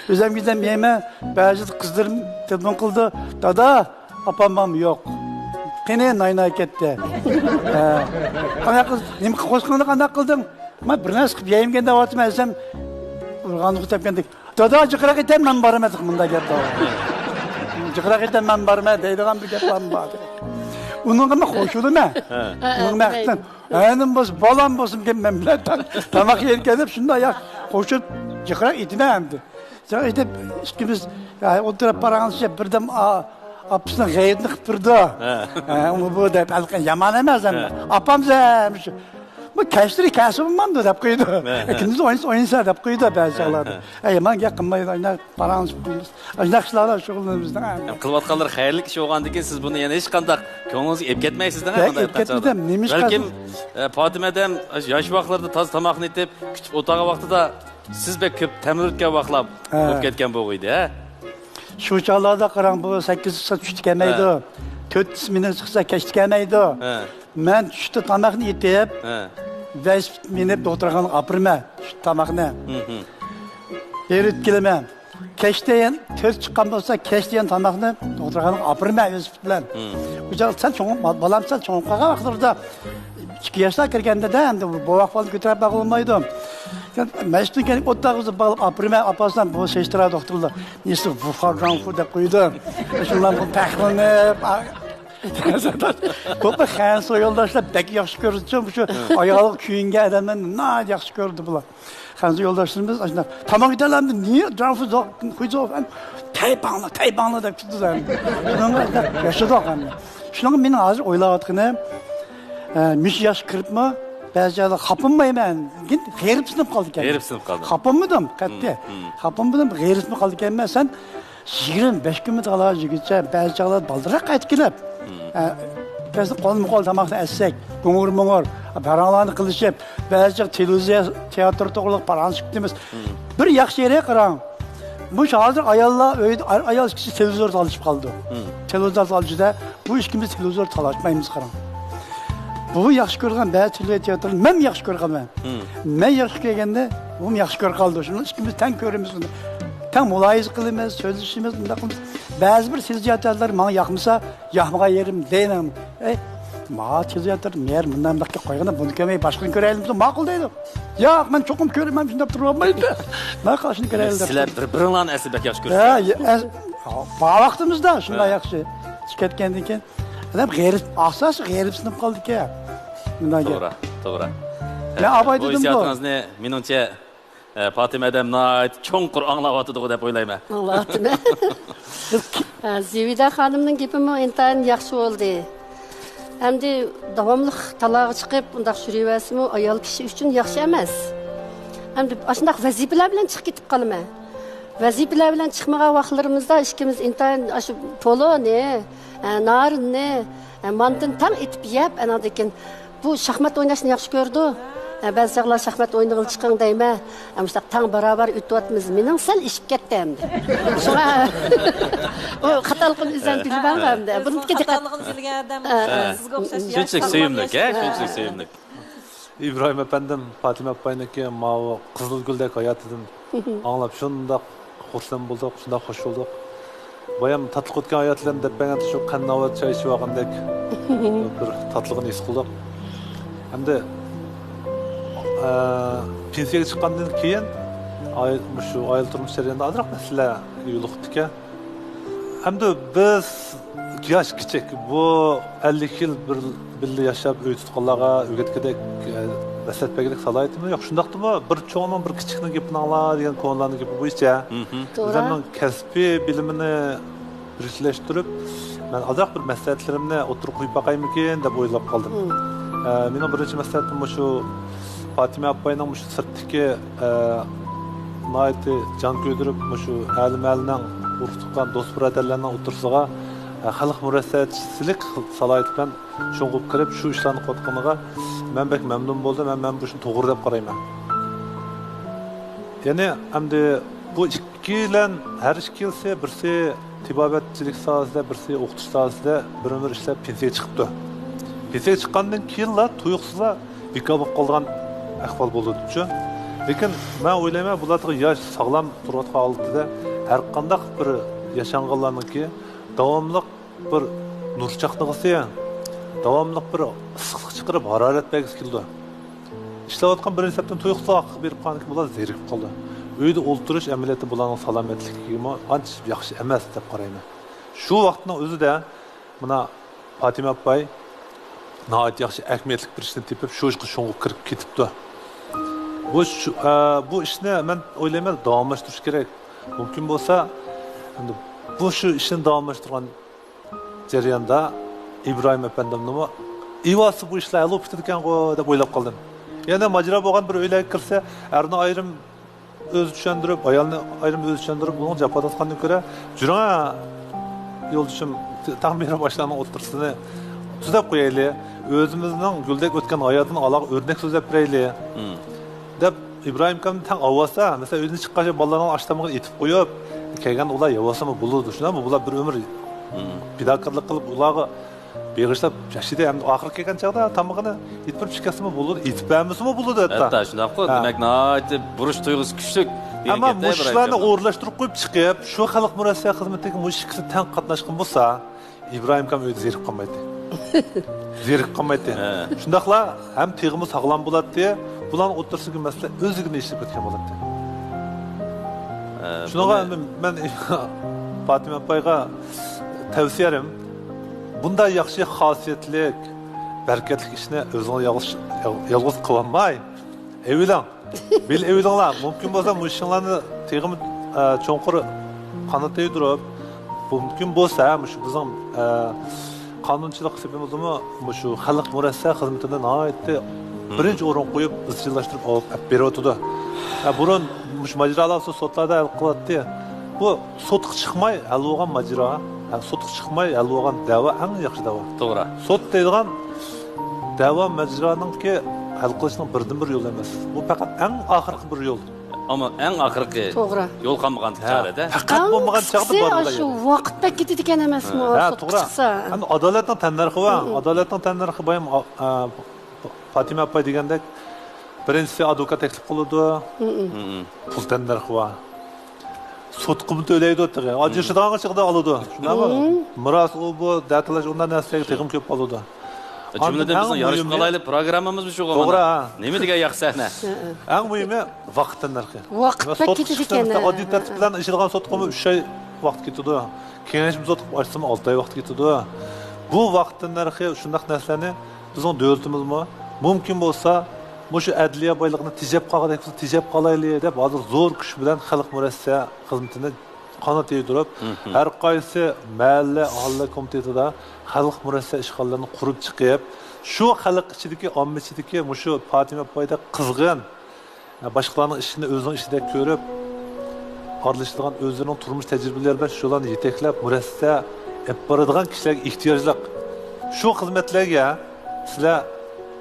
Özlem güzel yeme. Bazı kızlarım telefon kıldı. Dada apamam yok. Kene naynay ketdi. Ana kız, nima qo'shqinni qanday qilding? Men bir narsa qilib yeyimga davatım etsem, urg'anni qutapgandik. Dada jiqraq etem men bormadik bunda gap bor. Jiqraq etem men borma deydigan bir gaplar bor. Uningga qo'shildimi? Uningga aytdim. Enim bo'z, bolam bo'lsin deb men bilan tamoq yerken deb shunday qo'shib jiqraq etma endi. Jiqraq etib ikkimiz o'tirib paranglashib birdan apısını gayetini kıpırdı. Onu bu da yaman emez hem. Apam zeymiş. Bu keştiri kesibim ben de hep koydu. İkiniz oyunsa hep koydu bazı şeyler. Yaman yakınmaydı. Oynar paranızı koymuş. Ajnakçılarla şoğullarımızdan. Kılvatkanlar hayırlı kişi olgandan keyin siz bunu yana hech qanday ko'nglingiz ep ketmaysizdan ha? Ep ketmadim. Nemish balkim Fotimadam yosh vaqtlarda toz tomoqni etib, kutib o'tirgan vaqtida siz bek ko'p ta'mir o'tgan vaqtlar bo'lib ketgan bo'g'iydi ha? Şu çağlarda karan bu 8 saat düştü gelmeydi. 4 ismini çıksa keçti gelmeydi. Ben düştü tamakını yetip, 5 minip doktorganı apırma, düştü tamakını. Erit gelmem. Keçtiyen, 4 çıkan olsa keçtiyen tamakını doktorganı apırma, öz bilen. Hocam sen çoğun, balam sen çoğun kağa vaxtlarda 2 yaşta kirgende de hem de bu vakfalını götürüp bak olmaydı. Meclisin gelip ottağızı bağlıp aprime apasından bu seçtira doktorlar. Neyse bu farkan da koydu. Şundan bu taklanıp. Bu xan soyoldaşlar pek yaxşı gördü. Şu ayağı kuyunga adamdan ne yaxşı gördü bunlar. Xan yoldaşlarımız aslında tamam gidelim niye tarafı koydu ben taybanla da tuttular. Şundan yaşadık hem. Şundan benim hazır oylayatqını müş yaş kırıp mı? Bazı yerler kapınmayım. Gayret sınıf kaldı kendime. Gayret sınıf kaldı. Kapınmadım. Kapınmadım. Gayret sınıf kaldı kendime. Sen 25 gün mü dağlar yürüyeceğim. Bazı yerler baldırak etkilep. Bazı kol tamakta etsek. Gungur. Paranlarını kılışıp. Bazı yer televizyon, tiyatro toğuluk paranı çıktığımız. Bir yakşı yere kıran. Bu hazır ayal kişi televizyon çalışıp kaldı. Televizyon çalışıda bu işkimiz televizyon çalışmayımız kıran. Bu yaxşı görген bazı televizyon men yaxşı görgen ben. Men yaxşı görgende bu yaxşı gör kaldı. Şunu ikimiz ten görümüz. Ten mulayız kılımız, sözleşimiz bunda kılımız. Bazı bir televizyon bana yakmasa yakmağa yerim deyim. Ma televizyon meğer bundan bakıp koyğanda bunu görmeyi başkasını görelim. Makul deydi. Ya ben çokum görmem şunda durmaydı. Ne kaçını görelim. Sizler birbirinden esibek yaxşı görürsünüz. Bağ vaxtımızda şunda yaxşı. Çıkartkendik ki. Adam gayret, asası gayret sınıf kaldı ki. To'g'ri. Ya abay dedim bu. O'yisiyatıngizni menimcha Fotimadam cho'nqur anglayotdi deb o'ylayman. Anlattım. Zivida xonimning gapimi intayin yaxshi bo'ldi. Endi davomli talaga chiqib, undaq yuraversinmi, ayol kishi uchun yaxshi emas. Endi ashundaq vazifalar bilan chiqib ketib qolma. Vazifalar bilan chiqmagan vaqtlarimizda ikkimiz intayin shu poloni, narinni, mantin tam etib yeb, anadekin bu shaxmat o'ynashni yaxshi ko'rdi. Ba'zi chaqlar shaxmat o'yiniga chiqing deyman. Ammo tang barobar o'tyapmiz. Mening sal ishib ketdi endi. Shunga o xatoligini o'zim bilmam endi. Bunga diqqat. Xatoligini bilgan odam sizga o'xshash. Shunchalik sevimlik, shunchalik sevimlik. İbrahim efendim, Fatima apayniki mavi Qizilguldek hayotidan anglab shundoq xursand bo'ldik, shundoq xush bo'ldik. Bayam tatlı o'tgan hayotlarni deb ben shu qannavat choy ichib olgandek bir tatligini his qildik. Hamda pensiyaga chiqqandan keyin shu oila turmush jarayonida ozroq masala yo'liqdik. Hamda biz yosh kichik bu 50 yil birga yashab uy tutganlarga o'rgatgandek vasatbaglik salohiyatimi yo'q, shundaqmi? Bir cho'ngning bir kichikning gapini anglar degan ko'ngillarning gapi bo'yicha o'zimning kasbiy bilimini birlashtirib, men ozroq bir maslahatlarimni o'tirib qo'yib boqaymikin deb o'ylab qoldim. Mening birinchi maslahatim shu Fatima apayning shu sirtdagi nihoyatda jon ko'ydirib shu alim-alimning urug'tuqqan do'st birodarlarning o'tirsiga xalq murassachilik salohiyati bilan sho'ng'ib kirib shu ishlarni qotqaniga men bek mamnun bo'ldim. Men bu ishni to'g'ri deb qarayman. Ya'ni endi bu ikkilan har ikkisi birsi tibobatchilik sohasida, birsi o'qitish sohasida bir-bir ishlab pensiyaga chiqibdi. Pensiyaga chiqqandan keyinla tuyuqsizlar bekor bo'lib qolgan ahvol bo'ldi-chi. Lekin men o'ylayman, bularga yosh sog'lom turayotgan holatda har qanday bir yashanganlarniki davomli bir nur chaqnag'isi, davomli bir issiqlik chiqarib harorat bergisi keldi. Ishlayotgan birinchi sababdan tuyuqsoq berib qolgan bular zerikib qoldi. Uyda o'ltirish amaliyoti bularning salomatligiga ancha yaxshi emas deb qarayman. Shu vaqtning o'zida mana Fatima apay nihoyat yaxshi ahamiyatli bir ishni tepib shu ishga sho'ng'ib kirib ketibdi. Bu ishni men o'ylayman davomlashtirish kerak. Mumkin bo'lsa, endi bu shu ishni davomlashtirgan jarayonda İbrahim efendimning ivasi bu ishlar olib ketadigan-ku deb o'ylab qoldim. Yana majra bo'lgan bir uylarga kirsa, erni ayrim o'zi tushundirib, ayolni ayrim o'zi tushundirib, buning jafodatgandan ko'ra, jura yo'ldoshim ta'mira boshlarni o'tirsini tuzab qo'yaylik. O'zimizning guldek o'tgan hayotini alag o'rnak so'zlab beraylik. Deb İbrahim kam tang avasa, mesela o'zining chiqqan bolalarning ashtamga etib qo'yib, kelgan ular yavasimi bo'ladi, shunami? Bular bir umr pidokorlik qilib ularga beg'ishlab yashaydi. Ham oxir kelgan chaqda tamog'ini etib chiqasimi bo'ladi, etib bermasimi bo'ladi hatto shunaqmi? Demak, nihoyatda burush tuyg'usi kuchli. Ammo mushlarni o'rlashtirib qo'yib chiqib, shu xalq murassa xizmatiga mushikisi tang qatnashgan bo'lsa, İbrahim kam o'zi zerikib qolmaydi. Zerikib qolmaydi. Shundaqla ham teg'imi sog'lom bo'ladi. Bulan o'tirsiga masala o'zigini ishlab ketgan bo'ladi. Shunaqa men Fatima apayga tavsiyalarim bunday yaxshi xosiyatlik, barakatli ishni o'zingiz yolg'iz qilolmay, evilang. Bil evilanglar, mumkin bo'lsa mushinglarni teg'imi cho'nqur qanotay turib, mumkin bo'lsa shu bizning qonunchilik hisobimizmi shu xalq murassa xizmatida nihoyatda birinchi o'rin qo'yib izchillashtirib olib beryotdi. Burun majralar sotlarda hal qiladi. Bu sotga chiqmay hal bo'lgan majra, sotga chiqmay hal bo'lgan da'vo eng yaxshi da'vo. To'g'ri. Sot deydigan da'vo majraninki hal qilishning birdan bir yo'li emas. Bu faqat eng oxirgi bir yo'l. Ammo eng oxirgi yo'l qolmagan chorada. Faqat bo'lmagan chaqda borlar. Shu vaqtda ketadigan emasmi? Sotga chiqsa. Endi adolatning tanlarxi va adolatning tanlarxi ham Fatima apay degandek birinchisi advokat taklif qiladi. Pul tanlarxi va sud qilib to'laydi o'tdi. Ajrashadigan chiqda oladi. Shundami? Miros u bu datalash undan narsaga tegim ko'p oladi. Jumladan bizning yarışib qalaylik programmamiz shu g'amana. To'g'ri. Nima degan yaxshi sahna? Eng muhimi vaqt tanlarxi. Vaqtda ketadigan. Oddiy tartib bilan ishilgan sud qilib 3 oy vaqt ketadi. Kengash sud qilib ochsam 6 oy vaqt ketadi. Bu vaqt tanlarxi shundaq narsalarni bizning davlatimizmi mumkin bo'lsa, shu adliya boyligini tejab qolgandek tejab qolaylik deb hozir zo'r kuch bilan xalq murassa xizmatini qanot yaydirib, har qaysi mahalla aholi komitetida xalq murassa ishxonalarini qurib chiqib, shu xalq ichidagi, omma ichidagi shu Fatima Boyda qizg'in boshqalarning ishini o'zining ishida ko'rib, aralashtirgan o'zining turmush tajribalari bilan shularni yetaklab, murassa olib boradigan kishilarga ehtiyojli shu xizmatlarga sizlar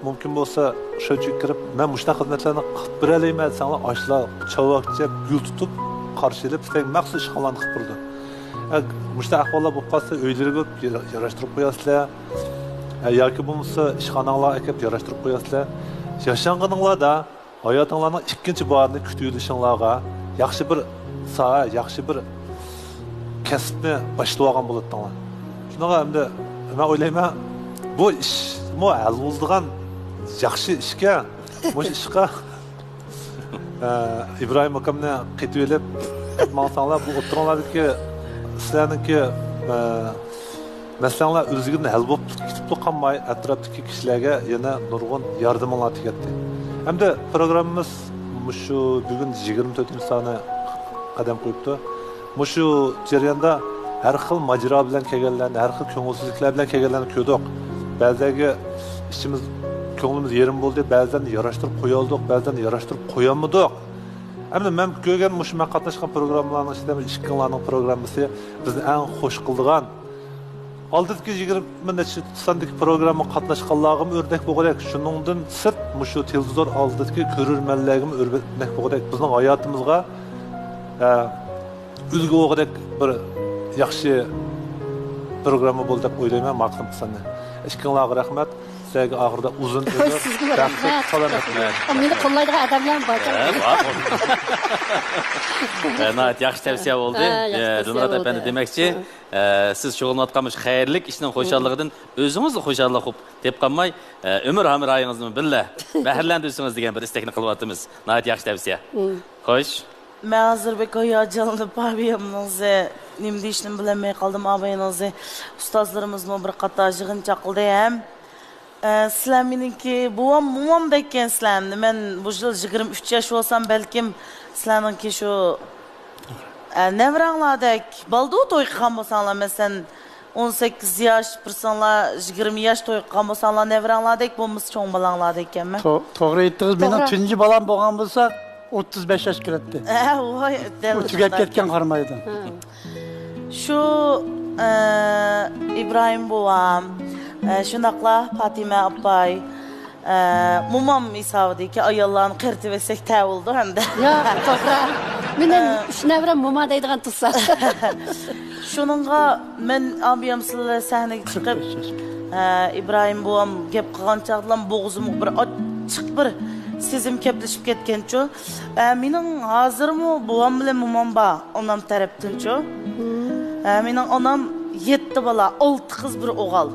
mumkin bo'lsa shuncha kirib, men mushta xizmatlarni qilib beralayman, senlar oshlar, chavakcha, gul tutib qarshilab, sizlar maxsus ishxonalarni qilib turdi. Mushta ahvollar bo'lib qolsa, uylarga yarashtirib qo'yasizlar. Yoki bo'lmasa ishxonalar akib yarashtirib qo'yasizlar. Yashanganinglarda hayotinglarning ikkinchi borini kutib yurishinglarga yaxshi bir soha, yaxshi bir kasbni boshlab olgan bo'ladinglar. Shunaqa endi men o'ylayman, bu ish hal bo'ladigan yaxshi ishga, bu ishga İbrahim akamni qaytib elib aytmoqsanlar, bu o'tirganlardagi sizlarniki masalalar o'zligini hal bo'lib ketib qolmay, atrofdagi kishilarga yana nurg'un yordamlar tegadi. Hamda programmamiz shu bugun 24-soni qadam qo'yibdi. Shu jarayonda har xil majro bilan kelganlarni, har xil ko'ngilsizliklar bilan kelganlarni ko'rdik. Ba'ziga ishimiz ko'nglimiz yerim bo'ldi, ba'zan yarashtirib qo'ya oldik, ba'zan yarashtirib qo'yolmadik. Endi men ko'rgan men qatnashgan programmalarning ichida ishqinlarning programmasi bizni eng xush qildigan. Oldingi 20 necha sondagi programma qatnashganlarga o'rnak bo'lgan. Shuningdan sirt shu televizor oldidagi ko'rurmanlarga o'rnak bo'lgan. Bizning hayotimizga ulgu bo'lgan bir yaxshi programma bo'ldi deb o'ylayman, maqsad qilsanlar. Ishqinlarga rahmat. Sizlarga oxirida uzun ömür, baxtli, salomatlik. Meni qo'llaydigan odamlar bor. Nəhayət yaxşı tavsiyə oldu. Dilnurad əpəndi deməkçi, siz şoğulunatqanmış xeyirlik işinin xoşallığıdan özünüz də xoşallıq olub deyib qalmay, ömür hamrayınızın billə bəhrləndirsiniz degan bir istekni qılıyatımız. Nəhayət yaxşı tavsiyə. Xoş. Ben Azırbek hayacanlı abiyamızı, nim deyişini bilemeye kaldım abayınızı. Ustazlarımızın bir katacığın çakıldı hem. Sizler meninki buvam dekken sizlerdi. Ben bu yıl 23 yaş olsam belki sizlerinki şu nevranlardek baldı toy kalmasanlar mesela 18 yaş, pırsanlar 20 yaş toy kalmasanlar nevranlardek bulmuş çoğun balanlardek mi? Doğru ettiniz. Benim tünci balam boğan bulsa 35 yaş kiretti. O tüket ketken karmaydı. Şu İbrahim buvam, şunakla Fatime Abbay, mumam hesabıdaki ayallarını kırtıversek te oldu hem de. Ya toprağa. Menen nevram muma deydigan tutsa. Şununla ben abiyamsızla sahneye çıkıp İbrahim buvam gep kılgan çağdılan boğuzumu bir açık bir sezim kepleşip ketken ço. Menin hazır mı buvam bile mumam ba onam taraftan ço. Menin onam 7 bala 6 kız bir oğal.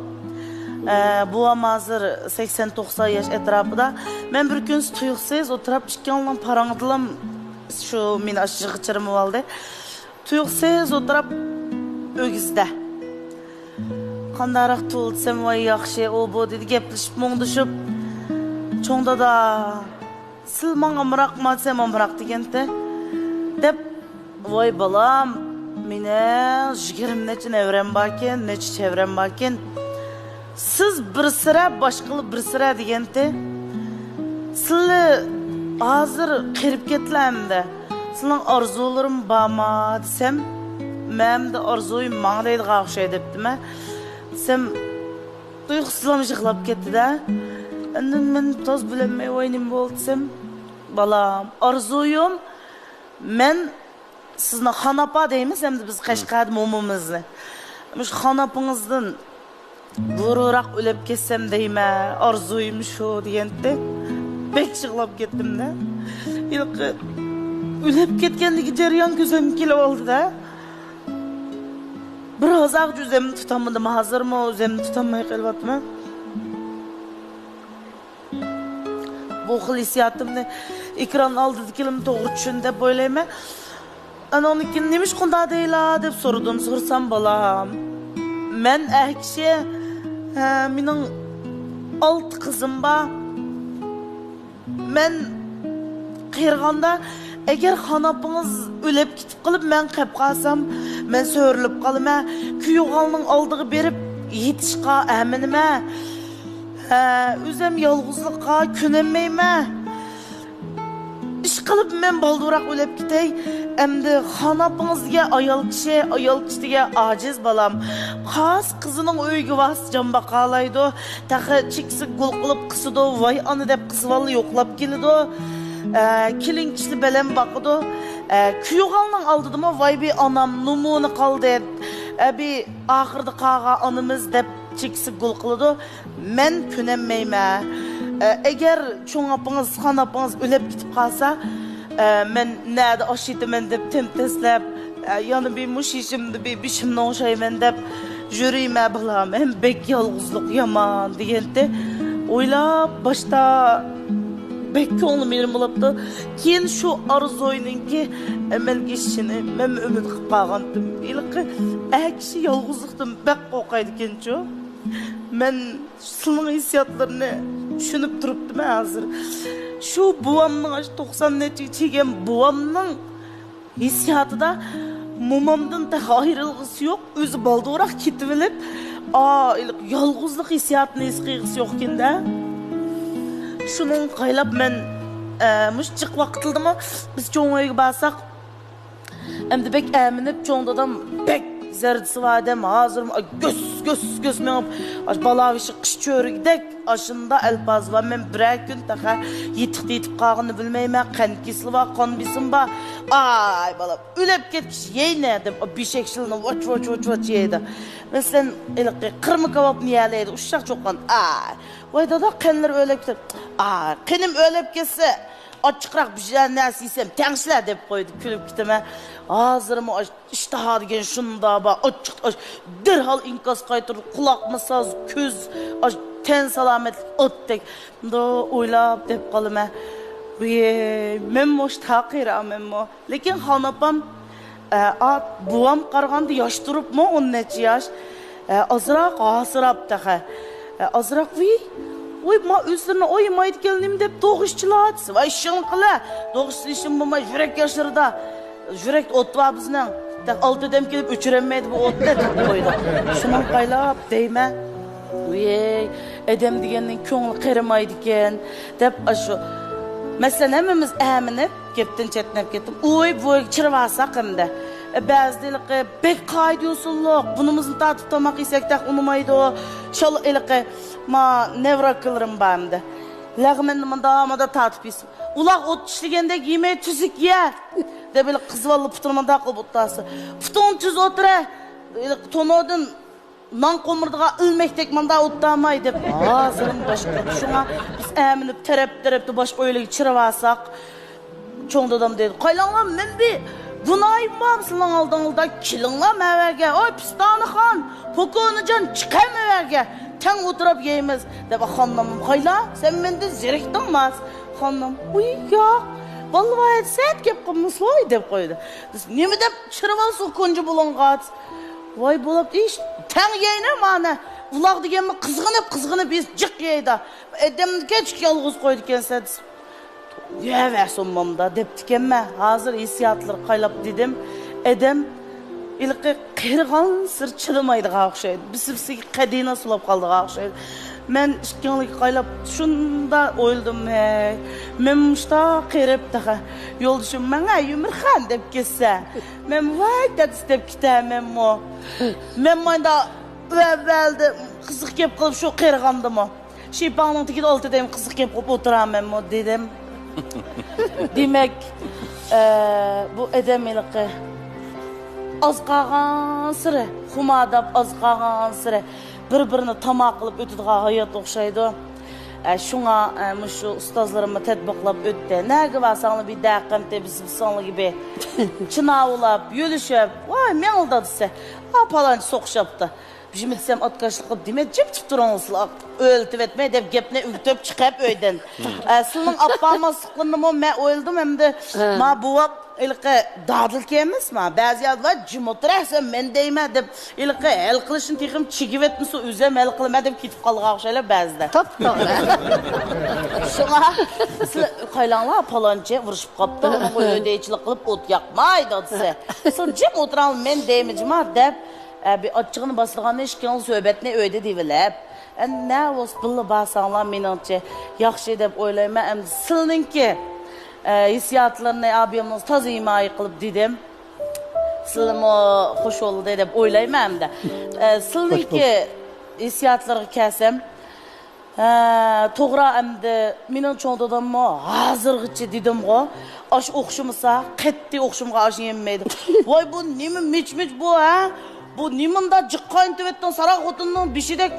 Buvam hazır 80-90 yaş etrafında. Ben bir gün tuyuksuz oturup işkanla paranıdılam şu min aşığı çırımı oldu. Tuyuksuz oturup ögüzde. Kandarak tuğulsam vay yakşı o bu dedi gepleşip muğduşup. Çoğunda da silman bırakma sen bırak degende. Dep vay balam mine 20 neçe evrem barken neçe çevrem barken. Siz bir sıra başkalı bir sıra degende. Sizle hazır kirip ketlemde. Sizin arzularım bama desem. Mənim də arzuyum mənə deyil qalxış edibdim. Sen duyğusuzlam yıxılıb getdi də. Indi mən toz bilənməy oyunum boldsam. Balam, arzuyum mən sizinə xanapa deyimiz, hem de biz Qashqad mumumuzni. Şu xanapınızdan vururaq ölüb ketsem deyimə, arzuyum şu degende. Bek yıxılıb getdim də. Ölüb ketkendiki jarayon gözüm kelib oldu da. Biraz ağ üzemni tutamadım, hazır mı? Üzemni tutamay qelyaptım. Bu xil hissiyatımni ekran oldidagilim to'g'ri tushun deb o'ylayman. Ana onikin nemish qunda deyla deb so'radim, so'rsam balam. Men akshi mening 6 qizim bor. Men qirg'anda Eğer hanapınız ölüp gitip kalıp ben kep kalsam, ben söğürülüp kalım, küyüğalının aldığı berip yetişka eminime. Özüm yalğızlıkka könemmeyme. İş kalıp ben baldurak ölüp gitey. Emdi hanapınızga ayal kişiye aciz balam. Kas kızının öygü vas camba kalaydı. Tağı çeksi gul kılıp kısıdı. Vay anı dep kısıvalı yoklap gelido. Kilin kişi belem bakıdı. Küyüğalının aldıdı mı vay bir anam numunu kaldı. Bir ahırdı kağa anımız dep çeksi gul kılıdı. Men könemmeyme. Eğer çoğun apınız, han apınız ölüp gitip kalsa, men nerede aşıydım dep temteslep, yani bir muşişimdi, bir bişimden oşayım dep, jüriyme balam, hem bek yalğızlık yaman diyente, oylap başta bek konuğum yerim bulaptı, keyin şu arız oyunun ki, men geçişini, men ümit kıp kağandım, ilki, kişi yalğızlıktım, bek kokaydı kenço. Men sılının hissiyatlarını düşünüp duruptum hazır. Şu buamның 90 neçe çeken buamның hissiyatı da mumamdan da ayrılgısı yok. Özü baldırak kitivilip yalğızlık hissiyatını eskigisi yok kende. Şunun kaylap men müşçik vakıtıldı mı biz çoğun oyga basak hem bek eminip çoğundadan bek zerdisi var dem hazır mı göz men balavişi kış çörü gidek aşında elpaz var men bir gün taha yetip kağını bilmeyme kan kisli var kan bisim ba ay balam ölüp ketkiş yeyne dem bir şekilde vaç yeydi mesela kırmı kebap niyeleydi uşak çokkan ay vayda da kanlar ölüp ketip ay kanım ölüp ketse açıkrak bir şeyler nesi isem tengsler deyip koydu külüp gitime ağzırımı iştahı degen şunda ba açık derhal inkas kaytır kulak masaz köz ten salametlik ottek da oylap deyip kalıma men moş takira men mo lekin hanapam buam kargandı yaş durup mu 10 neçe yaş azırak asırap taha azırak Oy ma üzerine oymaydı geldim deyip doğuşçular. Vay şın kıla. Doğuşçu işim bulma yürek yaşırda. Yürek ot var bizden. Tak altı dem gelip üçüremeydi bu ot ne deyip koydu. Şunun kaylap deyme. Oy edem digenin köngül kırmaydı ken. Deyip aşu. Mesela hemimiz eminip kepten çetnep kettim. Oy bu çırvasak hem de. Bazıları bek kaydıyorsunluk. Bunumuzun tatıp tamak isek tak unumaydı o. Şal elike ma nevra kılırım ben de. Lağmendimin davamada tatıp isim. Ulak ot işligende giymeyi tüzük ye. De böyle kızvallı pıtırman takıl buttası. Pıtın tüz otura. Tonodun nan komurduğa ülmektek manda ottamayı deyip. Ağzırım başka. Şuna biz eminip terep başka öyle çıravasak. Çoğunda adam dedi. Kaylanlam men bir bunayım var mısın lan aldığında kilinlam evege. Oy pistanı han. Pokonu can çıkam evege. Ten oturup yiyemez. Debe hanımım hayla sen bende ziriktin maz. Hanım uy ya. Vallahi set kep kımız vay deyip koydu. Ne mi deyip çırıvan sokuncu bulun kat. Vay bulap iş. Ten yiyene mane. Ulak digenme kızgınıp biz cık yeydi. Edem geç yalğız koydu kense. Ya ver sonmamda deptik emme hazır hissiyatlar kaylap dedim edem ilki kırgan sır çılamaydı qaqşaydı bisi qadina sulap qaldı qaqşaydı men işkenlik kaylap şunda oyldum men muşta qirip taqa yolduşum manga Yumirxan dep kesse men vay dep kitamem mo men manda evveldi qızıq kep qılıp şu qirgandım o şeypanın tiki oltu deyim qızıq kep qılıp oturamam mo dedim demek bu edemilik az qalğan sıra xumadap az qalğan sıra bir-birini tamaq qılıp ötüdüğa hayat oxşaydı. Şuna şu ustazlarımı tətbiqlab ötdü. Nəgi varsanlı bir dəqiqəm tebisi sanlı gibi çınavulap, yölüşüp, vay men aldadısa, palançı soqşapdı. Bizim etsem atkaşlık qılıp deme, jip turаңызlar. Öltüp etme dep gepne ügütüp çıkıp öyden. Sizning appama sıqqınımı men oyladım hemde ma buvap ilqi dadil kemiz ma. Bazı adlar jim oturasın men deyme dep ilqi el qilishni texim chigib etmisi özem el qilma dep ketib qalgan o'xshaylar ba'zida. To'g'ri. Şuna siz qaylanlar palonchi vurishib qopdi, uni ödeychilik qilib o't yoqmaydi desa. Siz jim o'tiral men deymijma dep bir açığını bastırğanda işkin söhbetini öyde devilep. Ne olsun billa basanlar menimce yaxşı dep oylayma. Sizninki hissiyatlarını abiyamız taz imayı qılıp dedim. Sizin o hoş oldu dep oylayma hem de. Sizninki hissiyatları kesem. Toğra hem de menin çoğundadan mı hazırgıçı dedim o. Aş okşumasa, qetti okşumga aş yemmeydi. Vay bu nemi miç bu ha? Bu nimanda jiqqan tüvetten sarak otunun bişidek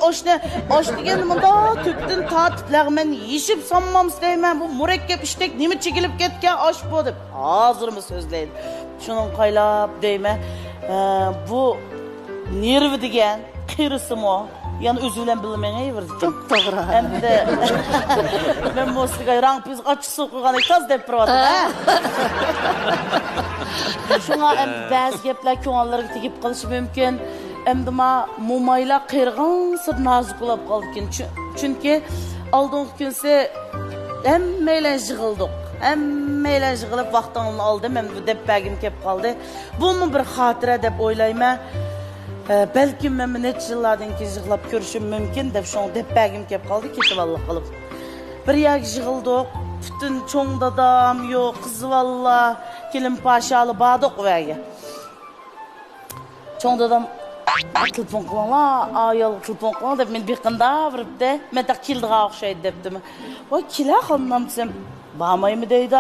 aş degen mında tüptün ta tiplagmen yişip sanmam isteymen. Bu mürekkep iştek nimi çekilip ketken aş bu dep. Hazır mı sözleydi. Şunun qaylap deyme. Bu nervi degen qirisi o. Yani özülen bilmeğe verdim. To'g'ri. Hem de ben musiqaga rang piz açık sokuğana taz dep turadi ha. Şuna hem bazı gepler ko'ngillarga tegib qilishi mumkin. Endi ma mumayla qirg'in sir nazik bo'lib qolgan. Chunki oldingi kunsi hammaylar yig'ildik. Hammaylar yig'ilib vaqtimni oldim. Men deb bagim kelib qoldi. Bu bir xotira deb o'ylayman. Belki men necha yillardan keyin yig'lab ko'rishim mumkin deb shon deb bagim kelib qoldi, ketib alloh qilib. Bir yak yig'ildik. Bütün çoğun dadam yok, kızı valla, kelin paşalı badık vege. Çoğun dadam telefon kılana, ayalı telefon kılana dep men bir qında virip de, men de kildiğe okşaydı depdim. Vay kile xanlam desem, bağmayımı deydi,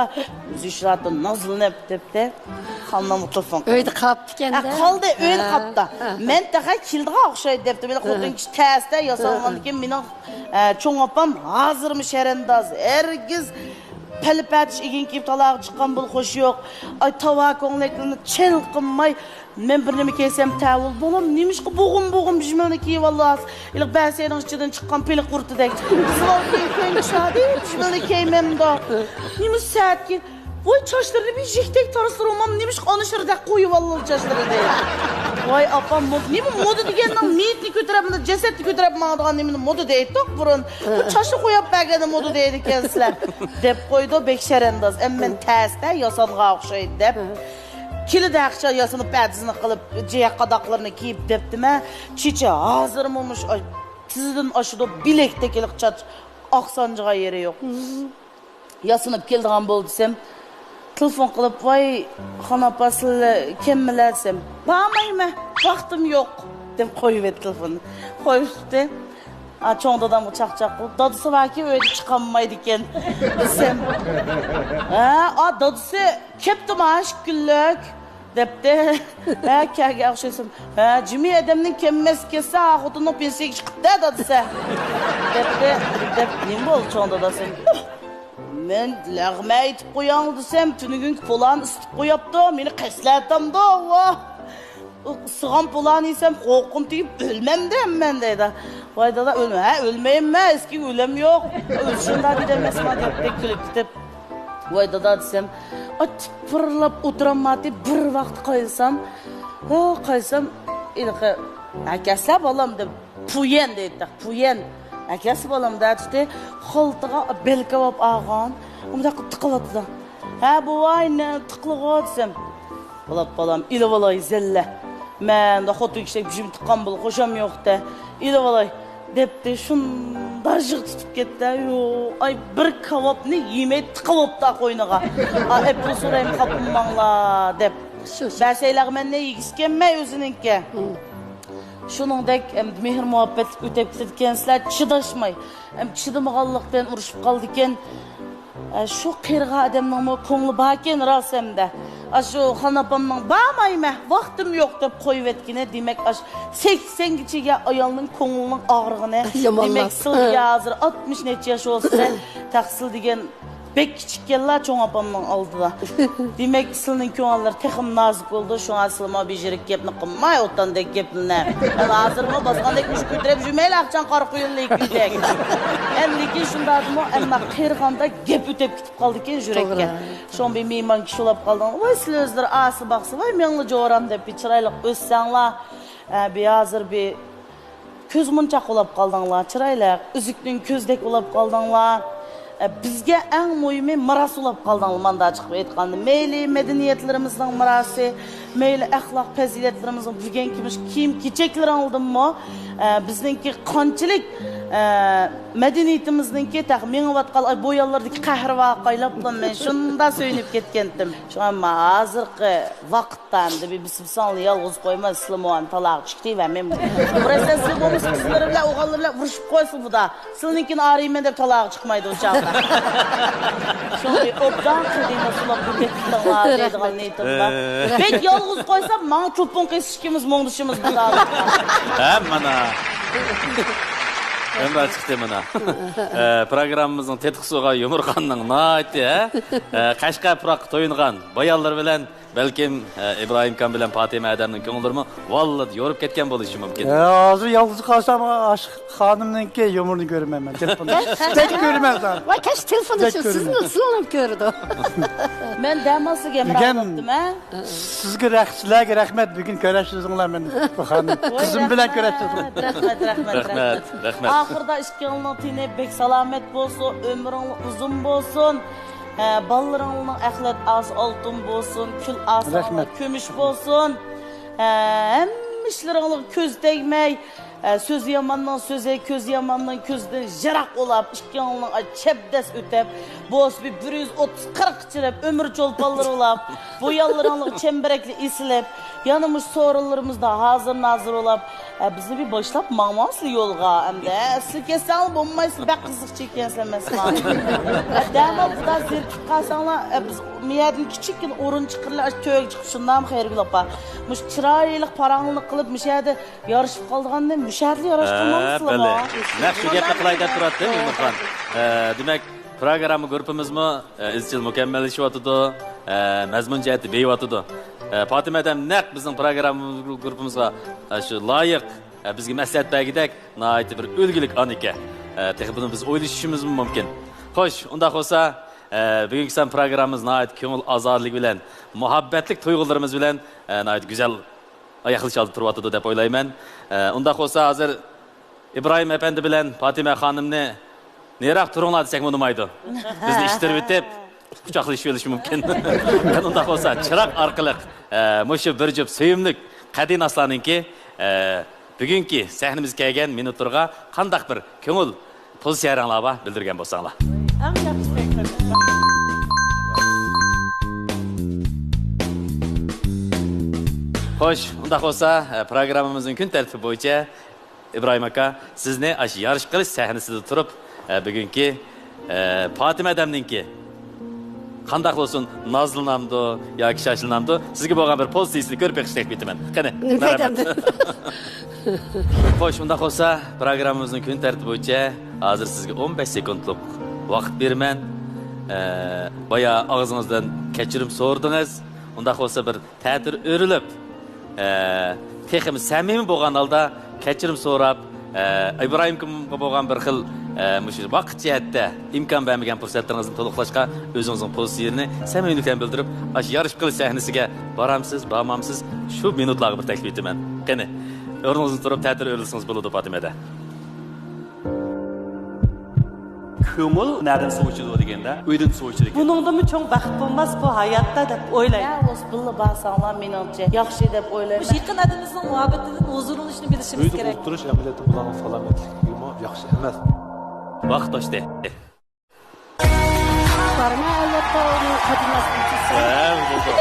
özü işlatı nazılınıp dep de, xanlam telefon. Öyde qaptı kende. Qaldı öyde qaptı. Men de kildiğe okşaydı depdim. Men xudun kiş təsdə yasalğandı ki, menin çoğun apam hazırmış herendaz. Hergiz Pəlipətiş egin kiyip talağı çıqqan bul hoş yok. Ay tava ko'ngilaklarni çelqinmay. Men bir nima keysem tavul bolam. Nemiş ki boğum bijmani kiyip Allah. İlk bəsənin içinden çıqqan pelik qurtudek. Sıval keyfen şadi bijmani keymem da. Nemiş saat ki vay çaşlarını bir jiktek tarısır olmam. Nemiş anışırda koyu vallahi çaşları değil. Vay apam mod. Nemi modu degenden miyitni götürəbimdə, cesetni götürəbim ağdığan nemin modu deydi tok burun. Bu çaşı koyup bəgədə modu deydi kendisler. Dep koydu bekşerendaz. Emmen təsdə yasanğa oxşaydı dep. Kili dağça yasanıp bədizini qılıp, ciyak qadaqlarını kiyip depdime. Çiçe hazır mıymış? Sizin aşıda bilekte kelik çat. Aksancığa yeri yok. Yasanıp keldiğen bol desem. Telefon qılıp, vay xanapa sizle kemmilərsem. Bağmayma, vaxtım yok. Dem koyup et telefonu. Koyup de. Çoğun dadam uçak bu. Dadısı var ki öyle çıkanmaydı iken. Desem. Dadısı kepti maaş güllük. Dep de. Kâge akşaysam. Cimi edemnin kemmez kesse ağıtının pensiye çıkıp da dadısı. Dep neyim bol çoğun dadasın? Men lağma etip koyan desem, tünügün polan ısıtıp koyaptı, meni qesletem da, vah! Sığan polan isem, korkum deyip ölmem de hemen deydi. Vay dada ölmeyim mi? Eski ölüm yok. Ölçün da gidemezim, hadi külüp gidip. Vay dada desem, fırlap oturamma deyip bir vaqt qaysam, ilqi, akasa balam deyip, puyen deydi, puyen. Akası balam da işte xaltığa belki vap ağan, umda tıqıladı da. Bu vay ne tıqlığa desem. Balam, ili valay zelle. Men de xotu iştek bijim tıqqan bul, hoşam yok da. İli valay depti şunda jıq tutup ketdi. Ay bir kavapni yemey tıqıvap da qoynuğa. Epul sorayım kapınmağla dep. Bəseyləq men ne yigişkenmey özününki. Şuningdek mehr muhabbet ötep ketken sizlar çıdaşmay. Çıdamağanlıqdan uruşup qaldı eken. Şu qirg'a adamning ko'ngli bor ekan rasamda. Shu xonapamning "Bormayman, vaqtim yo'q" deb qo'yib etkine, demak 80 kichiga ayolning ko'nglining og'rig'ini, demak sizga hozir 60 necha yosh bo'lsa, tahsil degan Bek kichikkenlar çoğun apamның aldıda. Demek sizning ko'ngillar texim nazik bo'ldi. Şoňa silma bejirik gepni qilmay o'tandek gepni. Hozirmi bosgandek mush ko'tarib jurmayli aqchan qor quyunlik biydek. Lekin shundadimi, ammo qirg'anda gep o'tib ketib qoldi ekan yurakka. Şoň bir mehmon kishi olib qoldim. Voy sizlar o'zlar asli baqsa, voy mengli jo'ram deb chiroyli o'ssanglar, bir hozir bir ko'z munchaq olib qoldinglar, chiroyli uzukning ko'zdek olib qoldinglar. Bizge en mühimi miras olab qaldığını manda çıkıp aytqanda. Meyli medeniyetlerimizden mirası, meyli ahlak faziletlerimizden bilgen kimiz kiyim keçekler aldım mı? Bizninki qançılık medeniyetimizninki tahmin vatqal ay boyallardaki qahr vaqaylab men şunda söyleyip ketkendim. Şu an hazırki vaqtdan da bir bismillah yalğız qoyma İslam'ın talaq çıktı ve men burası sizler sizler bilen oğallarla vuruşup qoysun bu da. Sizninkini arayayım dep talaq çıkmaydı o çağda. Şöyle obdan qildığında sulap ketdilar deydigan niyetimda. Pek yalğız qoysam mana köpün qesişkimiz moңduşumuz bu da. Mana. Ömür çıktı mana. Programımızın tetqisuga yumurqanның naati, Qashqa Puraq toyungan bayallar bilen belkim İbrahim Kan bilen Fatime Adamның köngüllerimi vallahi yorup ketken boluşu mümkün. Hazır yalnız kalsam aşk hanımınki yumurunu görmem ben. Tek görmez lan. Vay kaç telefonu Tek şu görmez. sizin alıp gördü. Men daması gemrak etdim ha. Sizge rahmet bugün görüşürüzler men bu hanım. Kızım bilen görüşürüz. Rahmet. Ahırda işgalının tine bek salamet bolsun, ömrün uzun bolsun. Ballarının ahlet az altın bolsun, kül asana kömüş bolsun. Hem işlerin köz değmey. Söz yamandan söze, köz yamandan közden jirak olap, işgalının çepdes ötep, boz bir 130-40 çirep, ömür çolpallar olap, bu yallarının çemberekli isilep, yanımış sorularımızda hazır olap, bizi bir başlap mağmaslı yolga hem de, siz kesin bulmayısın, bek kızık çekensen mesela. Dağma bu da zirkip kalsanlar, biz miyadın küçükken orun çıkırlar, tövük çıkışından hayır gülapa. Müş çıraylık, paranlık kılıp, müşahede yarışıp kaldığında müşahede yarıştırmamızsın ama. Ne şu gepni qilayda turadi değil mi Yumurqan? Demek programı grupimizmi izchil mukammallashyapti, mazmun jihati beyotydi. Fatime Adam naq bizning programma grupimizga shu loyiq bizga maslahat bergidek nihoyatda bir ulgulik an ekan. Texi buni biz o'ylashimiz mumkin. Xo'sh, unda bo'lsa bugungi san programmamiz nihoyat ko'ngil ozorligi bilan, muhabbatlik tuyg'ularimiz bilan nihoyat go'zal oyoqlish olib turyapti deb o'ylayman. Unda bo'lsa hozir İbrahim Efendi bilan Fatime xonimni neroq turinglar desak bo'lmaydi. Bizni ishtirib o'tib quchoqlashib olish mumkin. Unda bo'lsa chiroq orqali mushu bir jup suyimlik qadinaslarninki bugungi sahnamizga kelgan minutlarga qandaq bir ko'ngil pozitsiyalarni bildirgan bo'lsanglar. Xo'sh, unda bo'lsa programmamizning kun tartibi bo'yicha İbrahim aka sizni aş yarış qilish sahnasida turib bugungi Fatime Adamninki qandaq bo'lsin nozlanamdi yoki shashlanamdi sizga bo'lgan bir pozitsiyasini ko'rib beqishlik betaman. Qani. Xo'sh, unda bo'lsa programmamizning kun tartibi bo'yicha hozir sizga 15 sekundlik vaqt beraman. Baya og'zingizdan kechirim so'rdingiz. Unda bo'lsa bir ta'tir o'rilib texim samimiy bo'lgan holda kechirim so'rab İbrahimga bo'lgan bir xil mushur vaqt jihatda imkon bermagan fursatlaringizni to'liqlashga o'zingizning pozitsiyani samimiylikdan bildirib ash yarış qilish sahnasiga boramsiz, bormamsiz shu minutlarga bir taklif etaman. Qani, o'rningizdan turib ta'tir o'rilsangiz bo'ladi Fatimada. Ko'ngil nereden soğuçudu degende, uydan soğuçudu. Buningda mı çok baxt bo'lmas bu hayotda deb o'ylayman. Ya o'sbilla basanlar menimcha yaxshi deb o'ylayman. Shu yaqin adamimizning muhabbatidan huzurlanishni bilishimiz Uyda kerak. o'tirish amaliyoti bilan salomatlikmi yaxshi emas. Vaqt oshdi. Parma albatta onu kadınlaştırıcısı. Bo'ldi.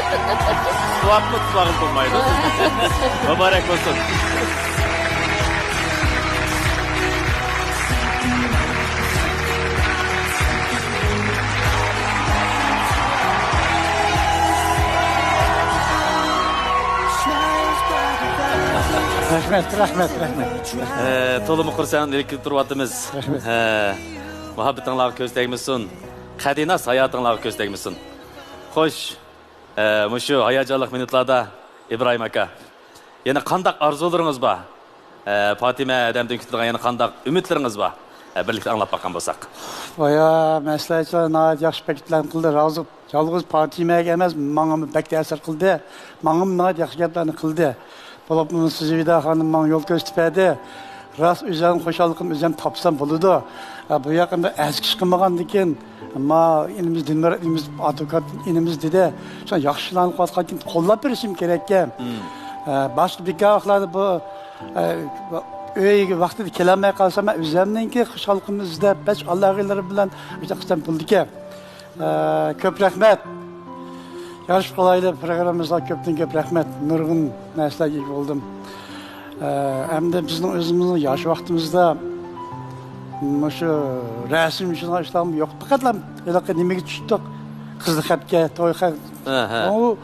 Suvatni tutmag'im bo'lmaydi. Muborak bo'lsin. Rahmet. To'liq xursandlik turyapmiz. Muhabbatinglarga ko'z tegmasin. Qadinas hayotinglarga ko'z tegmasin. Xo'sh, mushu hayajonli minutlarda İbrahim aka, yana qandaq orzularingiz bor? Fatima adamdan kutilgan yana qandaq umidlaringiz bor? Birlikda anglab bakkan bo'lsak. Baya məsləhətçilər nəhayət yaxşı bəkitlərini qıldı. Razı, yalğız Fatiməyə emas, mənə bək təsir qıldı. Mənə nəhayət yaxşı gəplərini qıldı. Bulub Sizivida xanım mənə yol göstərdi. Rast özənim xoşallıqım özəm tapsam buludu. Bu yaxında əskiş qılmağandıkən, amma inimiz dinmir, inimiz advokat inimiz dedi. Sonra yaxşılanıb qatqan qollab verişim kerekken. Başqa bir vaxtlarda bu öyle vaxtida kelamay qalsam, mən özəmninki xoşallıqımızda bəs Allah'ları bilan qısam buldu ki. Köp rəhmət. Yarış qolaylı proqramımızda köpdən köp rəhmət. Nurgun nəsləgə oldum. Hem de bizim özümüzün yaş vaxtımızda şu resim için işlem yok. Fakat lan öyle nimek düştük. Kızlı xatga, toy xat. O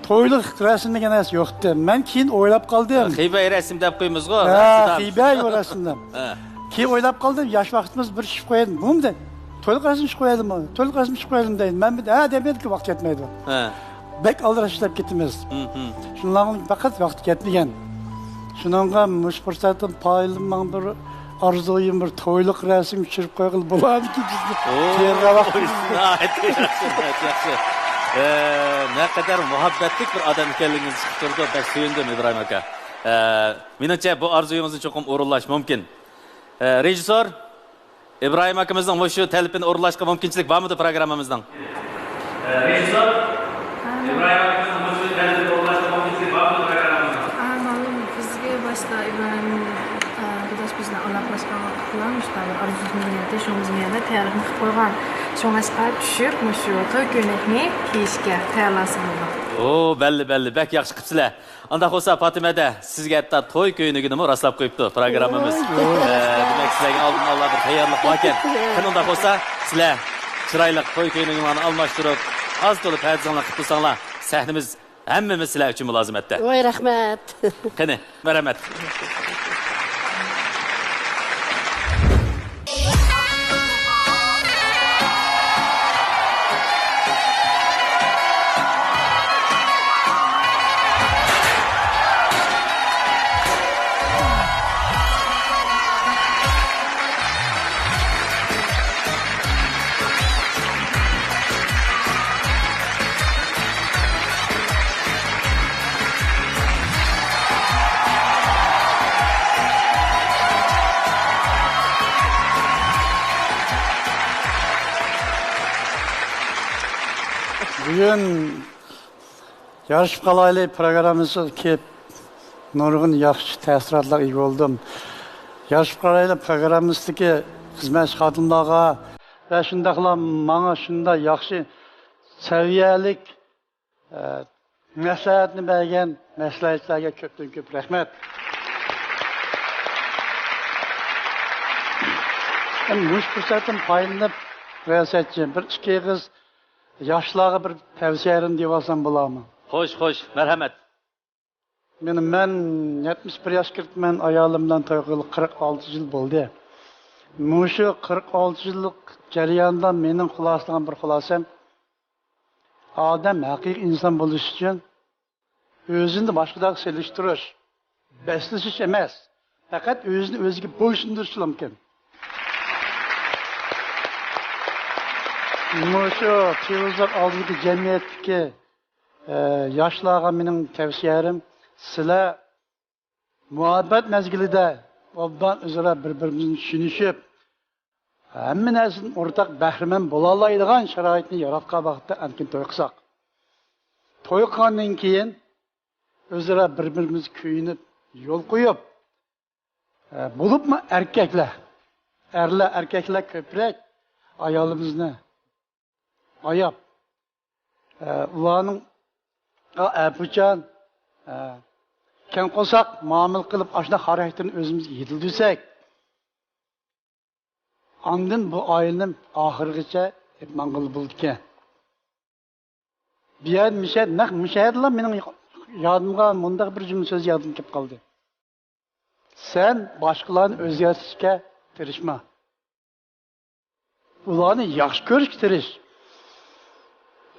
toyluk resimde gene yoktu. Ben keyin oylap kaldım. Xiybay resim deb qo'ymiz go. Xiybay resimde. Keyin oylap kaldım. Yaş vaxtımız bir iş koyalım. Bunu da toyluk resim iş koyalım mı? Toyluk resim iş koyalım dedim. Ben bir de demedim ki vakit yetmeydi. Bek aldıraşlap gitmez. Şunların fakat vakit yetmeyen. Şununla müş fırsatım payılmam bir arzuyum bir toyluk resim çırp koyul buladı ki bizde. Yerine vakit. Ne kadar muhabbetlik bir adam ekanligingizni chiqib turdi. Bak suyundim İbrahim aka. Menimcha bu orzuyimizni cho'qim o'rinlash mumkin. Rejissor İbrahim akamizning shu talabini o'rinlashga mumkinchilik bormidi programmamizdan? Rejissor İbrahim akamizning shu talabini o'rinlashga mumkinchilik bormidi programmamizdan? Ma'lum, bizga boshqa İbrahim arkadaş bizni aloqalashgan vaqtlar mushtabir arzusini shunga yana tayyorlik qilib qo'ygan. Shunga tushib, shu to'y ko'ylakni kiyishga tayyorlansin. Oo, belli. Bek yaxshi qilibsizlar. Anda bo'lsa Fatimada sizga hatto to'y ko'ynagini rastlab qo'yibdi programmamiz. Demak, sizlarga oldin Alloh bir tayyorlik bor ekan. Qani unda bo'lsa, sizlar chiroyli to'y ko'ynagini almashtirib, az to'lib hajizinglar qilib tursanglar, sahnamiz hammamiz sizlar uchun mulozimatda. Voy rahmat. Qani, marhamat. Bugün yarışıp qalaylı programımızı ki nurgun yaxşı təsiratlar iyi oldum. Yarışıp qalaylı programımızdaki xizmət xadimlarga və şundaqla bana şunda yaxşı səviyyəlik məsləhətini bergen məsləhətlərə köpdən köp rəhmət. Bu fürsətin paylanıb rəsətçi bir iki qız yaşlığa bir tavsiyelerim diyorsan bulamı? Hoş, merhamet. Ben 71 yaş kirtmen ayalımdan toyqılı 46 yıl oldu. Muşu 46 yıllık jarayandan benim xulasılan bir xulasam adam haqiqiy inson bo'lish uchun o'zini boshqalarga selishtirish, beslashish emas, faqat o'zini o'ziga bo'ysundirish mumkin. Muşu televizyon aldığındaki cemiyetteki yaşlığa benim tavsiyelerim sizler muhabbet mezgilide ondan üzere birbirimizin düşünüşüp hemen nesin ortak bahrimen bulalaydıgan şaraitini yaratkan vakitte erken toy kısak. Toy kanın keyin üzere birbirimiz köyünüp yol koyup bulup mu erkekler köprek ayalımızı ayap. Ulanın apucan ken qo'sak muomala qilib ashna xarakterini o'zimizga yetildirsak andin bu oilaning oxirigacha mang'il bo'ldi ekan. Bu yer mishadlar mening yodimga mundaq bir jumla so'z yodim kelib qoldi. Sen boshqalarni o'zgartirishga tirishma. ularni yaxshi ko'rishga tirish.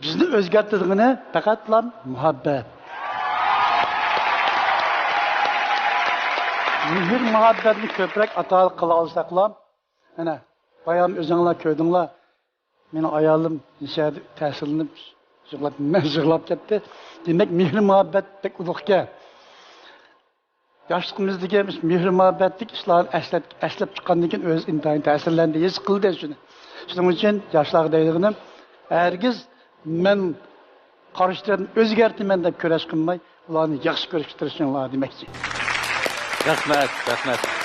Bizni o'zgartirgani faqatla muhabbat. Mehr muhabbatni ko'proq ato qila olsaqlar, mana bayon o'zinglar ko'rdinglar. Meni ayolim nishadi ta'sirlanib, yig'lab ketdi. Demak, mehr muhabbat pek ulug'ga. Yoshligimizdagi mehr muhabbatlik ishlarni eslab chiqqandan keyin o'z intayin ta'sirlandi, his qildi shuni. Shuning uchun yoshlarga deydiganim, hargiz men qarashlarni o'zgartiraman deb kurash qilmay, ularni yaxshi ko'rishga tirishinglar demoqchi. Rahmat, rahmat.